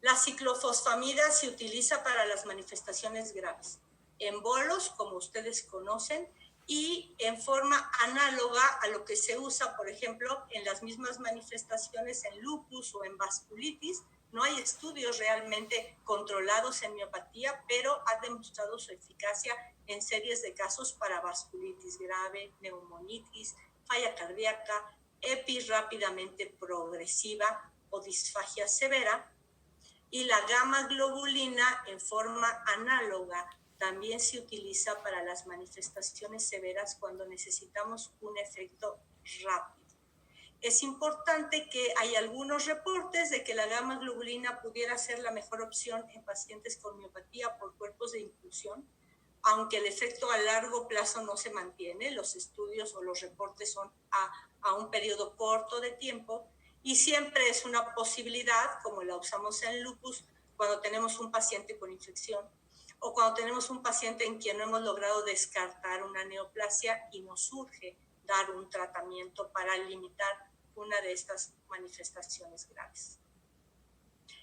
La ciclofosfamida se utiliza para las manifestaciones graves, en bolos, como ustedes conocen, y en forma análoga a lo que se usa, por ejemplo, en las mismas manifestaciones en lupus o en vasculitis. No hay estudios realmente controlados en miopatía, pero ha demostrado su eficacia en series de casos para vasculitis grave, neumonitis, falla cardíaca, EPI rápidamente progresiva o disfagia severa. Y la gamma globulina en forma análoga también se utiliza para las manifestaciones severas cuando necesitamos un efecto rápido. Es importante que hay algunos reportes de que la gamma globulina pudiera ser la mejor opción en pacientes con miopatía por cuerpos de inclusión, aunque el efecto a largo plazo no se mantiene. Los estudios o los reportes son a un periodo corto de tiempo y siempre es una posibilidad, como la usamos en lupus, cuando tenemos un paciente con infección o cuando tenemos un paciente en quien no hemos logrado descartar una neoplasia y nos urge dar un tratamiento para limitar una de estas manifestaciones graves.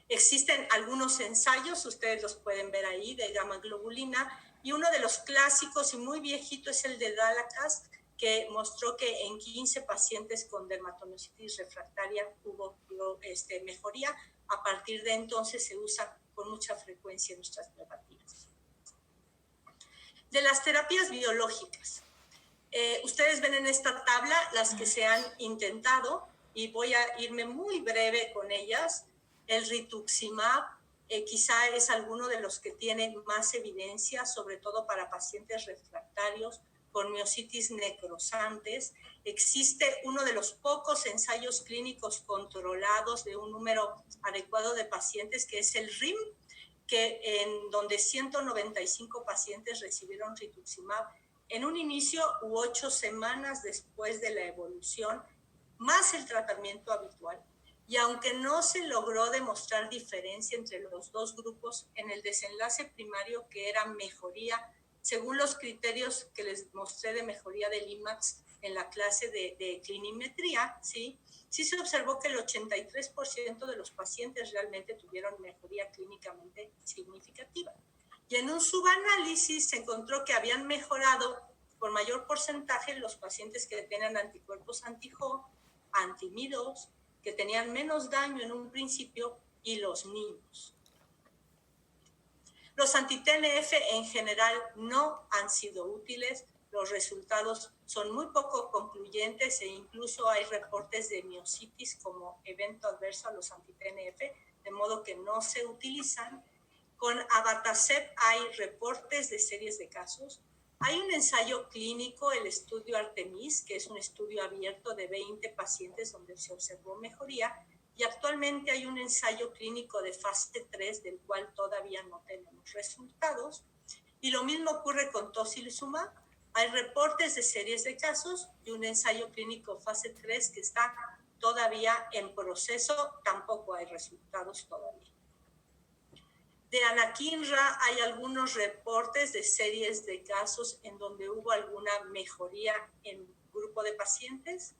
Existen algunos ensayos, ustedes los pueden ver ahí, de gamma globulina, y uno de los clásicos y muy viejito es el de Dalakas, que mostró que en 15 pacientes con dermatomyositis refractaria hubo mejoría. A partir de entonces se usa con mucha frecuencia en nuestras terapias. De las terapias biológicas, ustedes ven en esta tabla las que se han intentado y voy a irme muy breve con ellas. El rituximab quizá es alguno de los que tiene más evidencia, sobre todo para pacientes refractarios con miositis necrosantes. Existe uno de los pocos ensayos clínicos controlados de un número adecuado de pacientes, que es el RIM, en donde 195 pacientes recibieron rituximab en un inicio u 8 semanas después de la evolución, más el tratamiento habitual. Y aunque no se logró demostrar diferencia entre los dos grupos en el desenlace primario, que era mejoría, según los criterios que les mostré de mejoría del IMAX en la clase de clinimetría, sí se observó que el 83% de los pacientes realmente tuvieron mejoría clínicamente significativa. Y en un subanálisis se encontró que habían mejorado por mayor porcentaje los pacientes que tenían anticuerpos anti-Jo, anti-Mi2, que tenían menos daño en un principio, y los niños. Los anti-TNF en general no han sido útiles, los resultados son muy poco concluyentes e incluso hay reportes de miositis como evento adverso a los anti-TNF, de modo que no se utilizan. Con abatacept hay reportes de series de casos. Hay un ensayo clínico, el estudio Artemis, que es un estudio abierto de 20 pacientes donde se observó mejoría, y actualmente hay un ensayo clínico de fase 3 del cual todavía no tenemos resultados. Y lo mismo ocurre con tocilizumab. Hay reportes de series de casos y un ensayo clínico fase 3 que está todavía en proceso, tampoco hay resultados todavía. De anakinra hay algunos reportes de series de casos en donde hubo alguna mejoría en grupo de pacientes.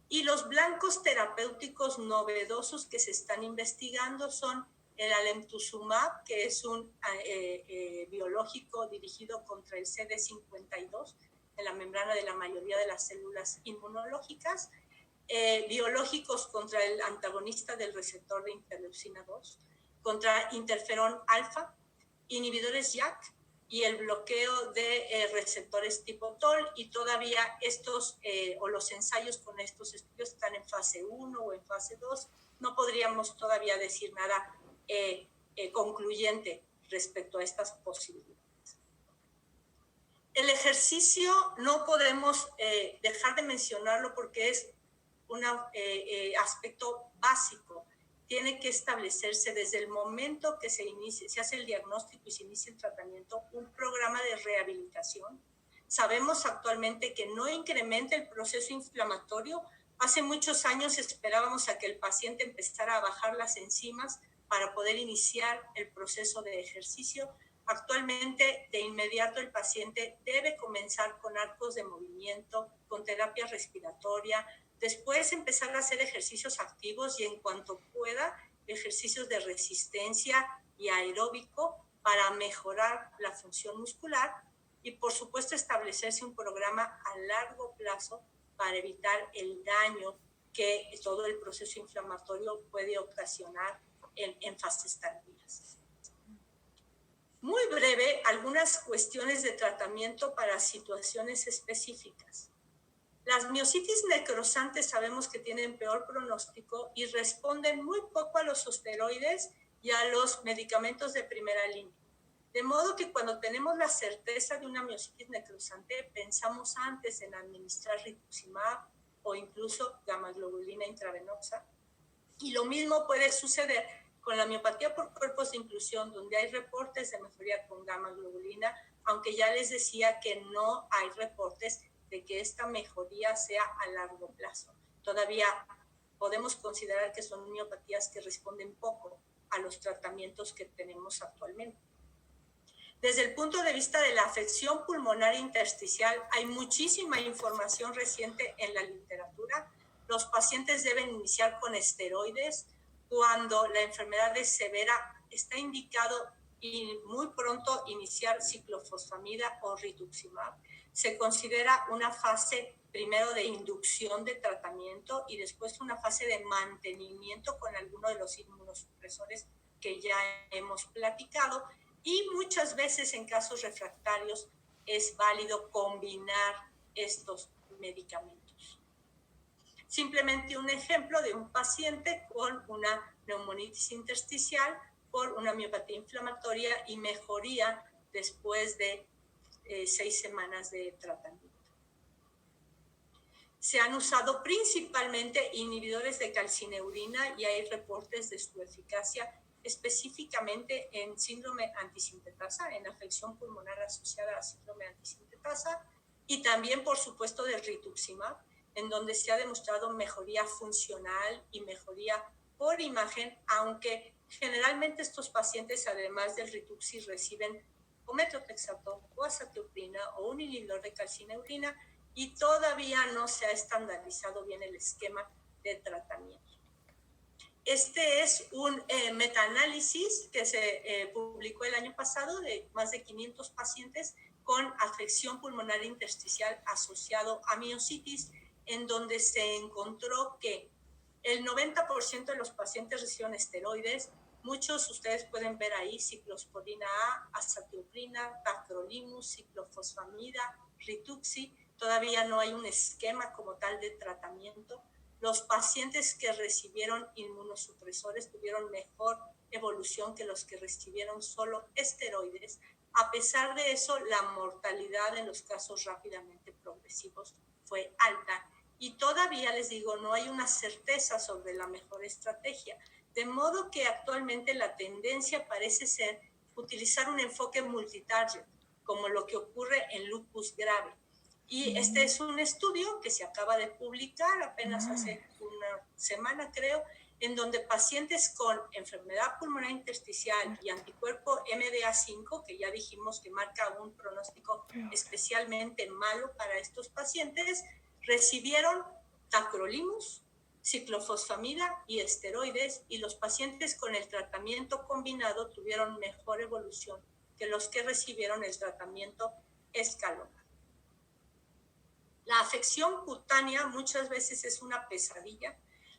Y los blancos terapéuticos novedosos que se están investigando son el alemtuzumab, que es un biológico dirigido contra el CD52 en la membrana de la mayoría de las células inmunológicas, biológicos contra el antagonista del receptor de interleucina 2, contra interferón alfa, inhibidores JAK y el bloqueo de receptores tipo TOL, y todavía estos o los ensayos con estos estudios están en fase 1 o en fase 2. No podríamos todavía decir nada concluyente respecto a estas posibilidades. El ejercicio no podemos dejar de mencionarlo porque es un aspecto básico. Tiene que establecerse desde el momento que se hace el diagnóstico y se inicia el tratamiento, un programa de rehabilitación. Sabemos actualmente que no incrementa el proceso inflamatorio. Hace muchos años esperábamos a que el paciente empezara a bajar las enzimas para poder iniciar el proceso de ejercicio. Actualmente, de inmediato, el paciente debe comenzar con arcos de movimiento, con terapia respiratoria, después empezar a hacer ejercicios activos y en cuanto pueda, ejercicios de resistencia y aeróbico para mejorar la función muscular y, por supuesto, establecerse un programa a largo plazo para evitar el daño que todo el proceso inflamatorio puede ocasionar en fases tardías. Muy breve, algunas cuestiones de tratamiento para situaciones específicas. Las miositis necrosantes sabemos que tienen peor pronóstico y responden muy poco a los esteroides y a los medicamentos de primera línea. De modo que cuando tenemos la certeza de una miositis necrosante, pensamos antes en administrar rituximab o incluso gamma-globulina intravenosa. Y lo mismo puede suceder con la miopatía por cuerpos de inclusión, donde hay reportes de mejoría con gamma-globulina, aunque ya les decía que no hay reportes de que esta mejoría sea a largo plazo. Todavía podemos considerar que son miopatías que responden poco a los tratamientos que tenemos actualmente. Desde el punto de vista de la afección pulmonar intersticial, hay muchísima información reciente en la literatura. Los pacientes deben iniciar con esteroides. Cuando la enfermedad es severa, está indicado y muy pronto iniciar ciclofosfamida o rituximab. Se considera una fase primero de inducción de tratamiento y después una fase de mantenimiento con alguno de los inmunosupresores que ya hemos platicado, y muchas veces en casos refractarios es válido combinar estos medicamentos. Simplemente un ejemplo de un paciente con una neumonitis intersticial por una miopatía inflamatoria y mejoría después de 6 semanas de tratamiento. Se han usado principalmente inhibidores de calcineurina y hay reportes de su eficacia específicamente en síndrome antisintetasa, en afección pulmonar asociada a síndrome antisintetasa, y también, por supuesto, del rituximab, en donde se ha demostrado mejoría funcional y mejoría por imagen, aunque generalmente estos pacientes, además del rituxi, reciben o metotrexato o azathioprina o un inhibidor de calcineurina, y todavía no se ha estandarizado bien el esquema de tratamiento. Este es un metaanálisis que se publicó el año pasado de más de 500 pacientes con afección pulmonar intersticial asociado a miositis, en donde se encontró que el 90% de los pacientes recibieron esteroides. Muchos ustedes pueden ver ahí ciclosporina A, azathioprina, tacrolimus, ciclofosfamida, rituxi. Todavía no hay un esquema como tal de tratamiento. Los pacientes que recibieron inmunosupresores tuvieron mejor evolución que los que recibieron solo esteroides, A pesar de eso, la mortalidad en los casos rápidamente progresivos fue alta. Y todavía les digo, no hay una certeza sobre la mejor estrategia. De modo que actualmente la tendencia parece ser utilizar un enfoque multitarget, como lo que ocurre en lupus grave. Y este es un estudio que se acaba de publicar apenas hace una semana, creo, en donde pacientes con enfermedad pulmonar intersticial y anticuerpo MDA5, que ya dijimos que marca un pronóstico especialmente malo para estos pacientes, recibieron tacrolimus, ciclofosfamida y esteroides, y los pacientes con el tratamiento combinado tuvieron mejor evolución que los que recibieron el tratamiento escalonado. La afección cutánea muchas veces es una pesadilla.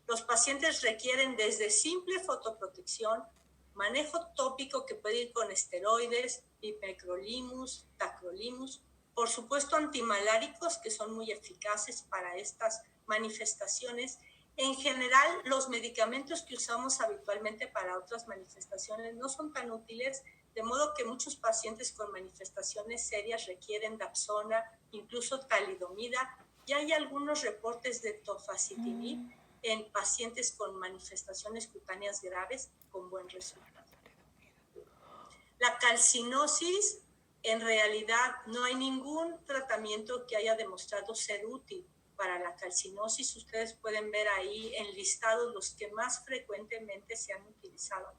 Los pacientes requieren desde simple fotoprotección, manejo tópico que puede ir con esteroides, pimecrolimus, tacrolimus, por supuesto antimaláricos que son muy eficaces para estas manifestaciones. En general, los medicamentos que usamos habitualmente para otras manifestaciones no son tan útiles, de modo que muchos pacientes con manifestaciones serias requieren Dapsona, incluso talidomida, y hay algunos reportes de tofacitinib en pacientes con manifestaciones cutáneas graves con buen resultado. La calcinosis, en realidad no hay ningún tratamiento que haya demostrado ser útil para la calcinosis. Ustedes pueden ver ahí enlistados los que más frecuentemente se han utilizado.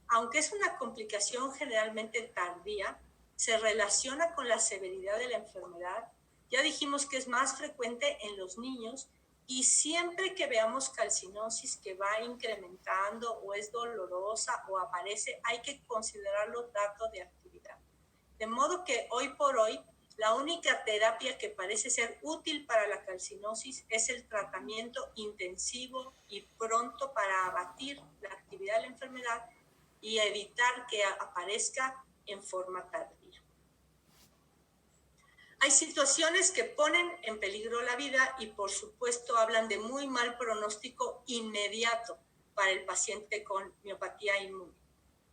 Aunque es una complicación generalmente tardía, se relaciona con la severidad de la enfermedad. Ya dijimos que es más frecuente en los niños y siempre que veamos calcinosis que va incrementando o es dolorosa o aparece, hay que considerarlo dato de actividad. De modo que hoy por hoy, la única terapia que parece ser útil para la calcinosis es el tratamiento intensivo y pronto para abatir la actividad de la enfermedad y evitar que aparezca en forma tardía. Hay situaciones que ponen en peligro la vida y por supuesto hablan de muy mal pronóstico inmediato para el paciente con miopatía inmune.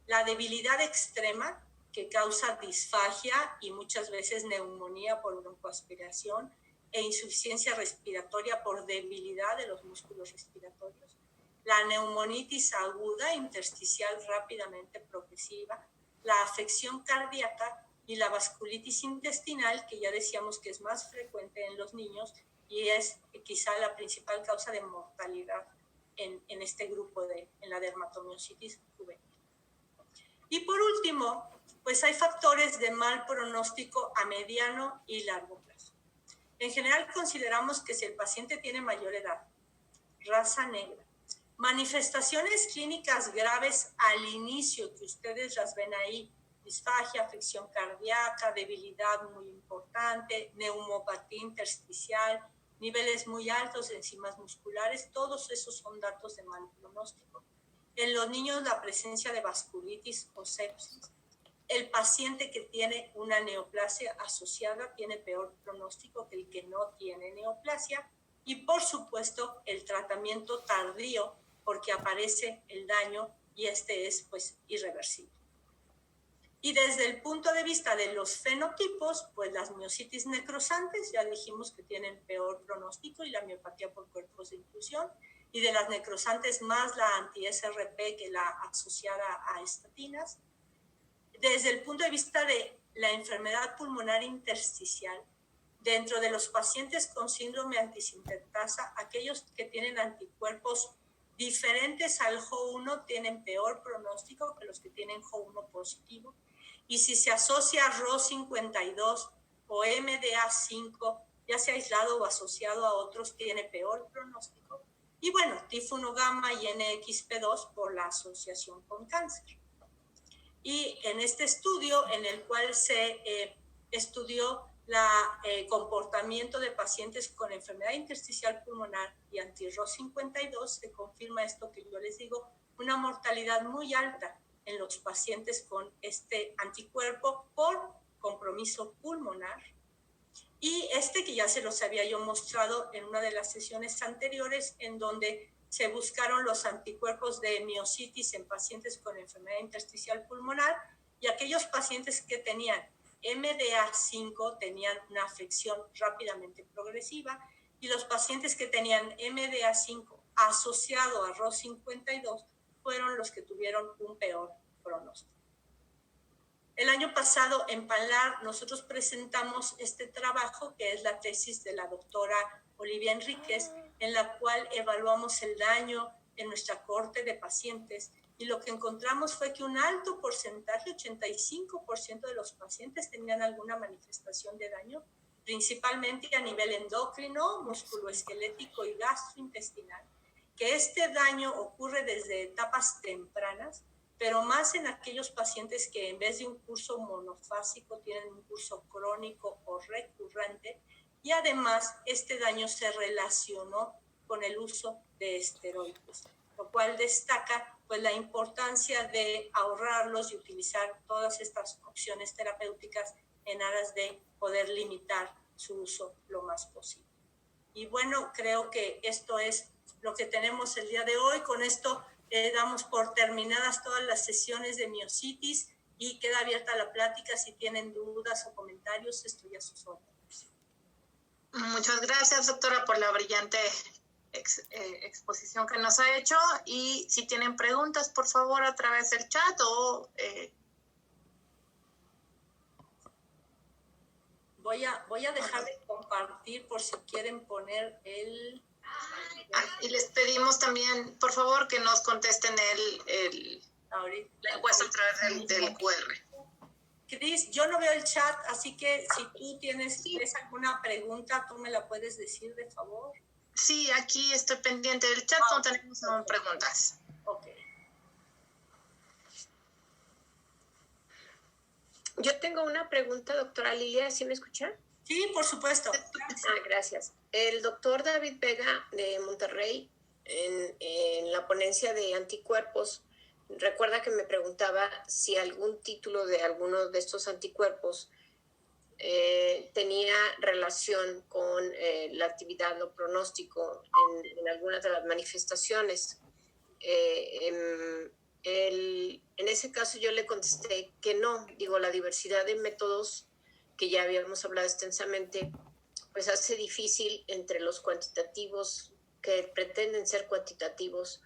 La debilidad extrema que causa disfagia y muchas veces neumonía por broncoaspiración e insuficiencia respiratoria por debilidad de los músculos respiratorios. La neumonitis aguda intersticial rápidamente progresiva, la afección cardíaca y la vasculitis intestinal, que ya decíamos que es más frecuente en los niños y es quizá la principal causa de mortalidad en este grupo en la dermatomiositis juvenil. Y por último, pues hay factores de mal pronóstico a mediano y largo plazo. En general consideramos que si el paciente tiene mayor edad, raza negra, manifestaciones clínicas graves al inicio, que ustedes las ven ahí, disfagia, afección cardíaca, debilidad muy importante, neumopatía intersticial, niveles muy altos de enzimas musculares, todos esos son datos de mal pronóstico. En los niños, la presencia de vasculitis o sepsis. El paciente que tiene una neoplasia asociada tiene peor pronóstico que el que no tiene neoplasia. Y por supuesto, el tratamiento tardío, porque aparece el daño y este es pues irreversible. Y desde el punto de vista de los fenotipos, pues las miositis necrosantes, ya dijimos que tienen peor pronóstico y la miopatía por cuerpos de inclusión, y de las necrosantes más la anti-SRP que la asociada a estatinas. Desde el punto de vista de la enfermedad pulmonar intersticial, dentro de los pacientes con síndrome antisintetasa, aquellos que tienen anticuerpos diferentes al HO1 tienen peor pronóstico que los que tienen HO1 positivo. Y si se asocia a RO52 o MDA5, ya sea aislado o asociado a otros, tiene peor pronóstico. Y bueno, T1 gamma y NXP2 por la asociación con cáncer. Y en este estudio, en el cual se estudió el comportamiento de pacientes con enfermedad intersticial pulmonar y anti-RO52, se confirma esto que yo les digo, una mortalidad muy alta en los pacientes con este anticuerpo por compromiso pulmonar. Y que ya se los había yo mostrado en una de las sesiones anteriores, en donde se buscaron los anticuerpos de miositis en pacientes con enfermedad intersticial pulmonar y aquellos pacientes que tenían MDA5 tenían una afección rápidamente progresiva, y los pacientes que tenían MDA5 asociado a ROS52 fueron los que tuvieron un peor pronóstico. El año pasado en PANLAR nosotros presentamos este trabajo, que es la tesis de la doctora Olivia Enríquez, en la cual evaluamos el daño en nuestra cohorte de pacientes, y lo que encontramos fue que un alto porcentaje, 85% de los pacientes tenían alguna manifestación de daño, principalmente a nivel endocrino, musculoesquelético y gastrointestinal, que este daño ocurre desde etapas tempranas, pero más en aquellos pacientes que en vez de un curso monofásico tienen un curso crónico o recurrente, y además este daño se relacionó con el uso de esteroides, lo cual destaca pues la importancia de ahorrarlos y utilizar todas estas opciones terapéuticas en aras de poder limitar su uso lo más posible. Y bueno, creo que esto es lo que tenemos el día de hoy. Con esto damos por terminadas todas las sesiones de miositis y queda abierta la plática. Si tienen dudas o comentarios, estoy a sus órdenes. Muchas gracias, doctora, por la brillante exposición que nos ha hecho, y si tienen preguntas, por favor, a través del chat o... Voy a dejar de compartir por si quieren poner el... y les pedimos también, por favor, que nos contesten la encuesta a través del QR. Cris, yo no veo el chat, así que si tú tienes alguna pregunta, tú me la puedes decir, de favor. Sí, aquí estoy pendiente del chat, no tenemos preguntas. Ok. Yo tengo una pregunta, doctora Lilia, ¿sí me escucha? Sí, por supuesto. Gracias. El doctor David Vega de Monterrey, en la ponencia de anticuerpos, recuerda que me preguntaba si algún título de alguno de estos anticuerpos tenía relación con la actividad o pronóstico en algunas de las manifestaciones. En ese caso yo le contesté que no. Digo, la diversidad de métodos que ya habíamos hablado extensamente, pues hace difícil entre los cuantitativos que pretenden ser cuantitativos,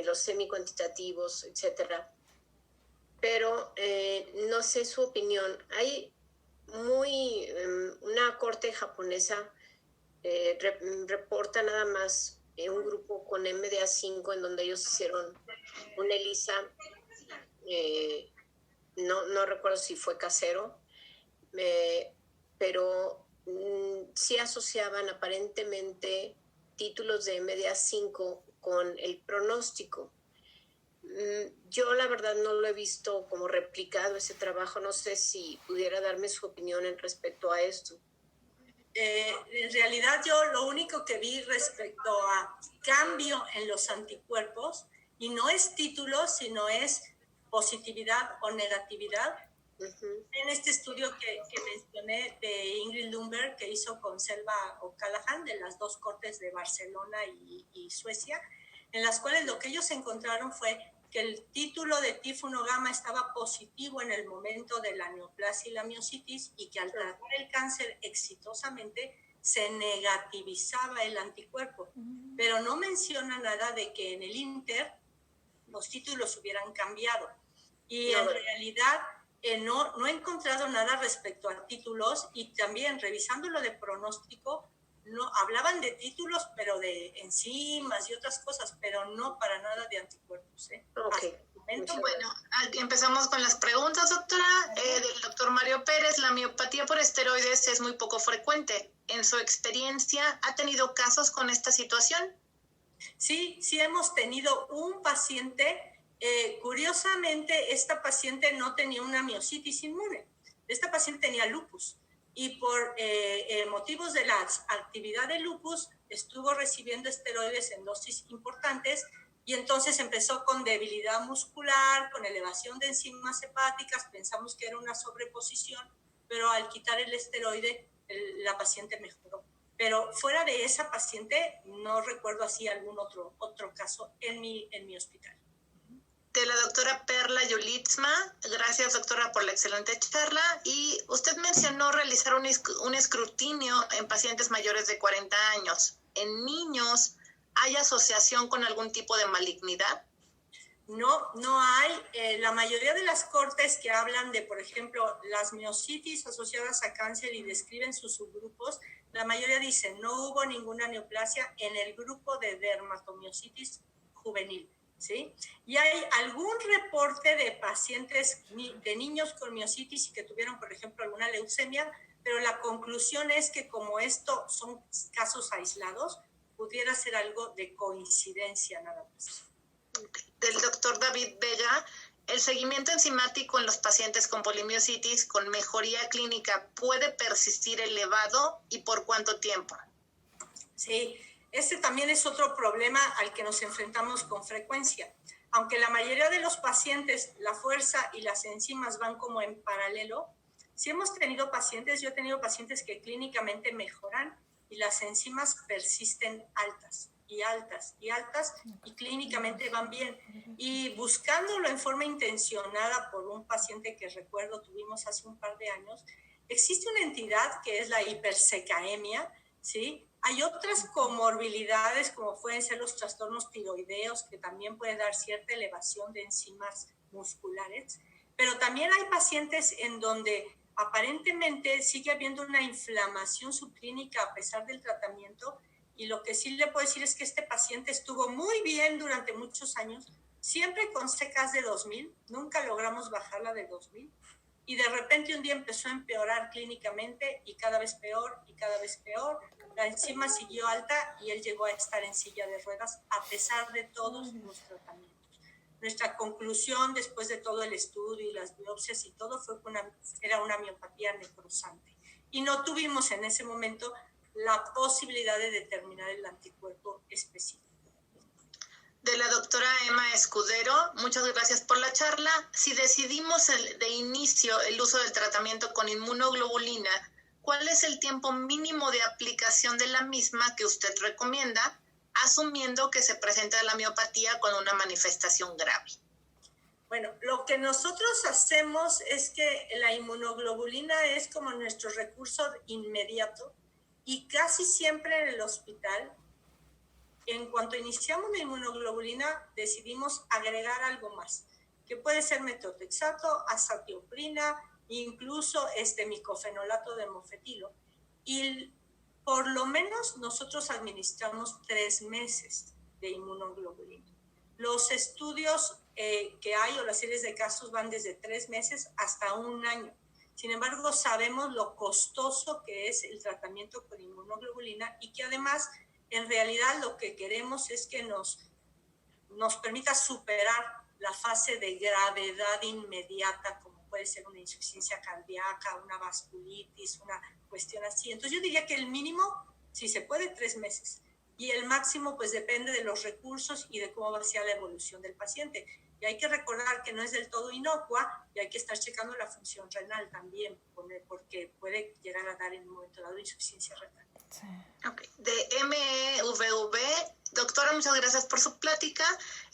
los semi-cuantitativos, etcétera. Pero no sé su opinión. Hay una corte japonesa reporta nada más un grupo con MDA5 en donde ellos hicieron un ELISA, no recuerdo si fue casero, pero sí asociaban aparentemente títulos de MDA5 con el pronóstico. Yo la verdad no lo he visto como replicado ese trabajo. No sé si pudiera darme su opinión en respecto a esto. En realidad yo lo único que vi respecto a cambio en los anticuerpos, y no es título, sino es positividad o negatividad. En este estudio que mencioné de Ingrid Lundberg, que hizo con Selva O'Callaghan, de las dos cortes de Barcelona y Suecia, en las cuales lo que ellos encontraron fue que el título de T1 gamma estaba positivo en el momento de la neoplasia y la miositis, y que al tratar el cáncer exitosamente se negativizaba el anticuerpo. Pero no menciona nada de que en el Inter los títulos hubieran cambiado. Y en realidad no he encontrado nada respecto a títulos, y también revisando lo de pronóstico, no hablaban de títulos, pero de enzimas y otras cosas, pero no para nada de anticuerpos. Okay. Bueno, empezamos con las preguntas, doctora. Del doctor Mario Pérez, la miopatía por esteroides es muy poco frecuente. En su experiencia, ¿ha tenido casos con esta situación? Sí hemos tenido un paciente. Curiosamente, esta paciente no tenía una miositis inmune. Esta paciente tenía lupus. Y por motivos de la actividad de lupus, estuvo recibiendo esteroides en dosis importantes, y entonces empezó con debilidad muscular, con elevación de enzimas hepáticas. Pensamos que era una sobreposición, pero al quitar el esteroide, la paciente mejoró. Pero fuera de esa paciente, no recuerdo así algún otro caso en mi hospital. De la doctora Perla Yulitzma. Gracias, doctora, por la excelente charla. Y usted mencionó realizar un escrutinio en pacientes mayores de 40 años. ¿En niños hay asociación con algún tipo de malignidad? No hay. La mayoría de las cortes que hablan de, por ejemplo, las miositis asociadas a cáncer y describen sus subgrupos, la mayoría dicen no hubo ninguna neoplasia en el grupo de dermatomiositis juvenil, ¿sí? Y hay algún reporte de pacientes, de niños con miositis y que tuvieron, por ejemplo, alguna leucemia, pero la conclusión es que como esto son casos aislados, pudiera ser algo de coincidencia nada más. Del doctor David Vega, ¿el seguimiento enzimático en los pacientes con polimiositis con mejoría clínica puede persistir elevado y por cuánto tiempo? Sí, este también es otro problema al que nos enfrentamos con frecuencia. Aunque la mayoría de los pacientes, la fuerza y las enzimas van como en paralelo, si hemos tenido pacientes, yo he tenido pacientes que clínicamente mejoran y las enzimas persisten altas y altas y altas y clínicamente van bien. Y buscándolo en forma intencionada por un paciente que recuerdo tuvimos hace un par de años, existe una entidad que es la hipersecaemia, ¿sí? Hay otras comorbilidades como pueden ser los trastornos tiroideos, que también puede dar cierta elevación de enzimas musculares, pero también hay pacientes en donde aparentemente sigue habiendo una inflamación subclínica a pesar del tratamiento. Y lo que sí le puedo decir es que este paciente estuvo muy bien durante muchos años, siempre con CKs de 2000, nunca logramos bajarla de 2000, y de repente un día empezó a empeorar clínicamente y cada vez peor y cada vez peor. La enzima siguió alta y él llegó a estar en silla de ruedas a pesar de todos los tratamientos. Nuestra conclusión después de todo el estudio y las biopsias y todo fue que era una miopatía necrosante. Y no tuvimos en ese momento la posibilidad de determinar el anticuerpo específico. De la doctora Emma Escudero, muchas gracias por la charla. Si decidimos de inicio el uso del tratamiento con inmunoglobulina, ¿cuál es el tiempo mínimo de aplicación de la misma que usted recomienda, asumiendo que se presenta la miopatía con una manifestación grave? Bueno, lo que nosotros hacemos es que la inmunoglobulina es como nuestro recurso inmediato y casi siempre en el hospital, en cuanto iniciamos la inmunoglobulina, decidimos agregar algo más, que puede ser metotrexato, azatioprina, incluso micofenolato de mofetilo. Y por lo menos nosotros administramos 3 meses de inmunoglobulina. Los estudios que hay o las series de casos van desde 3 meses hasta 1 año. Sin embargo, sabemos lo costoso que es el tratamiento con inmunoglobulina y que además, en realidad, lo que queremos es que nos permita superar la fase de gravedad inmediata, como puede ser una insuficiencia cardíaca, una vasculitis, una cuestión así. Entonces, yo diría que el mínimo, si se puede, 3 meses. Y el máximo, pues, depende de los recursos y de cómo va a ser la evolución del paciente. Y hay que recordar que no es del todo inocua y hay que estar checando la función renal también, porque puede llegar a dar en un momento dado insuficiencia renal. Sí. Okay. De MEVV, doctora, muchas gracias por su plática.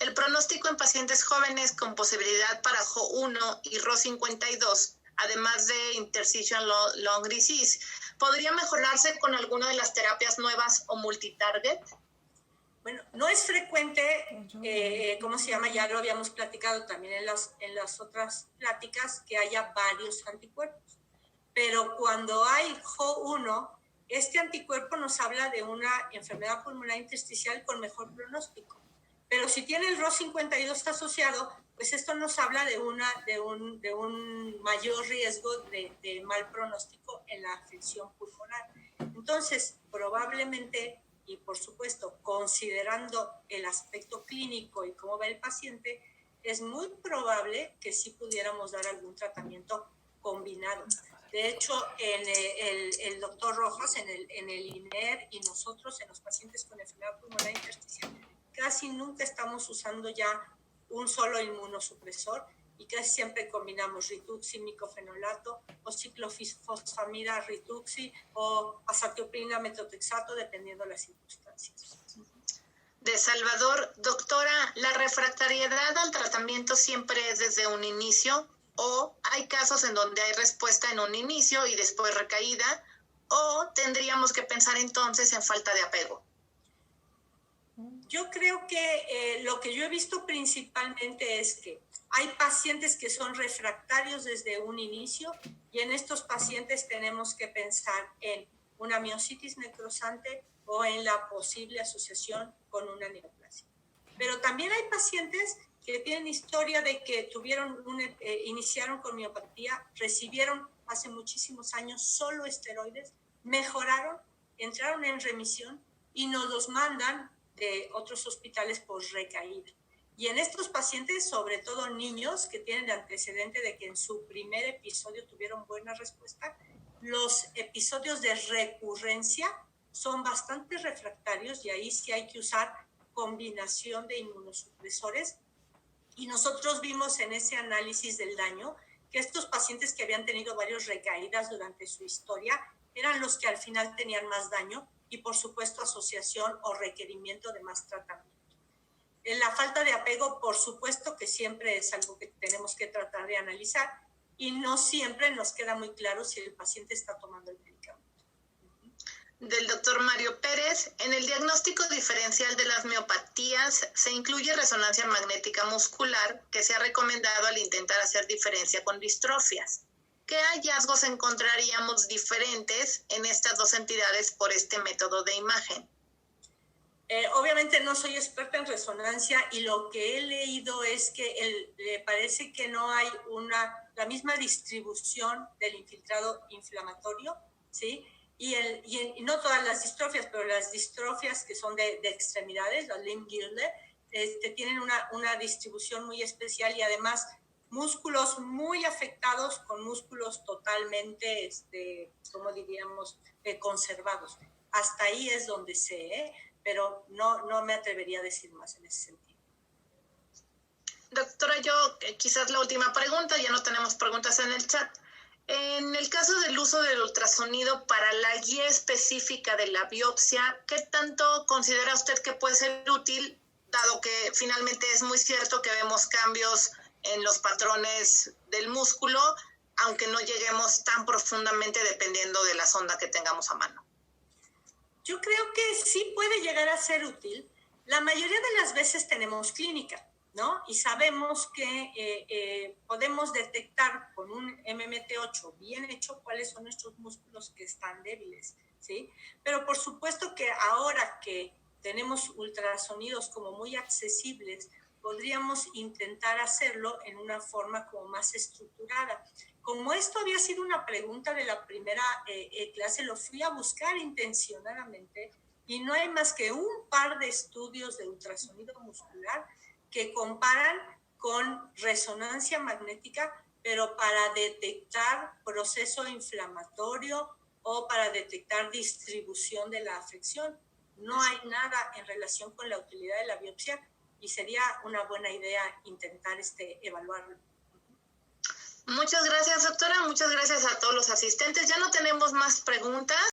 El pronóstico en pacientes jóvenes con posibilidad para HO1 y RO52, además de interstitial lung disease, ¿podría mejorarse con alguna de las terapias nuevas o multitarget? Bueno, no es frecuente, ya lo habíamos platicado también en las otras pláticas, que haya varios anticuerpos. Pero cuando hay HO1, este anticuerpo nos habla de una enfermedad pulmonar intersticial con mejor pronóstico. Pero si tiene el RO52 asociado, pues esto nos habla de un mayor riesgo de mal pronóstico en la afección pulmonar. Entonces, probablemente, y por supuesto, considerando el aspecto clínico y cómo va el paciente, es muy probable que sí pudiéramos dar algún tratamiento combinado. De hecho, el doctor Rojas en el INER y nosotros en los pacientes con enfermedad pulmonar intersticial casi nunca estamos usando ya un solo inmunosupresor y casi siempre combinamos rituxi, micofenolato o ciclofosfamida rituxi o azatioprina, metotrexato, dependiendo de las circunstancias. De Salvador, doctora, ¿la refractariedad al tratamiento siempre es desde un inicio o hay casos en donde hay respuesta en un inicio y después recaída o tendríamos que pensar entonces en falta de apego? Yo creo que lo que yo he visto principalmente es que hay pacientes que son refractarios desde un inicio y en estos pacientes tenemos que pensar en una miositis necrosante o en la posible asociación con una neoplasia. Pero también hay pacientes que tienen historia de que iniciaron con miopatía, recibieron hace muchísimos años solo esteroides, mejoraron, entraron en remisión y nos los mandan de otros hospitales por recaída. Y en estos pacientes, sobre todo niños que tienen el antecedente de que en su primer episodio tuvieron buena respuesta, los episodios de recurrencia son bastante refractarios y ahí sí hay que usar combinación de inmunosupresores. Y nosotros vimos en ese análisis del daño que estos pacientes que habían tenido varias recaídas durante su historia eran los que al final tenían más daño y por supuesto asociación o requerimiento de más tratamiento. La falta de apego, por supuesto que siempre es algo que tenemos que tratar de analizar y no siempre nos queda muy claro si el paciente está tomando el medicamento. Del doctor Mario Pérez, en el diagnóstico diferencial de las miopatías se incluye resonancia magnética muscular que se ha recomendado al intentar hacer diferencia con distrofias. ¿Qué hallazgos encontraríamos diferentes en estas dos entidades por este método de imagen? Obviamente no soy experta en resonancia y lo que he leído es que le parece que no hay la misma distribución del infiltrado inflamatorio, ¿sí? Y no todas las distrofias, pero las distrofias que son de extremidades, las Limb-Girdle, tienen una distribución muy especial y además músculos muy afectados con músculos totalmente, como diríamos, conservados. Hasta ahí es donde sé, pero no me atrevería a decir más en ese sentido. Doctora, yo quizás la última pregunta, ya no tenemos preguntas en el chat. En el caso del uso del ultrasonido para la guía específica de la biopsia, ¿qué tanto considera usted que puede ser útil, dado que finalmente es muy cierto que vemos cambios en los patrones del músculo, aunque no lleguemos tan profundamente dependiendo de la sonda que tengamos a mano? Yo creo que sí puede llegar a ser útil. La mayoría de las veces tenemos clínica, ¿no? Y sabemos que podemos detectar con un MMT8 bien hecho cuáles son nuestros músculos que están débiles, ¿sí? Pero por supuesto que ahora que tenemos ultrasonidos como muy accesibles, podríamos intentar hacerlo en una forma como más estructurada. Como esto había sido una pregunta de la primera clase, lo fui a buscar intencionadamente y no hay más que un par de estudios de ultrasonido muscular que comparan con resonancia magnética, pero para detectar proceso inflamatorio o para detectar distribución de la afección. No hay nada en relación con la utilidad de la biopsia y sería una buena idea intentar evaluarlo. Muchas gracias, doctora. Muchas gracias a todos los asistentes. Ya no tenemos más preguntas.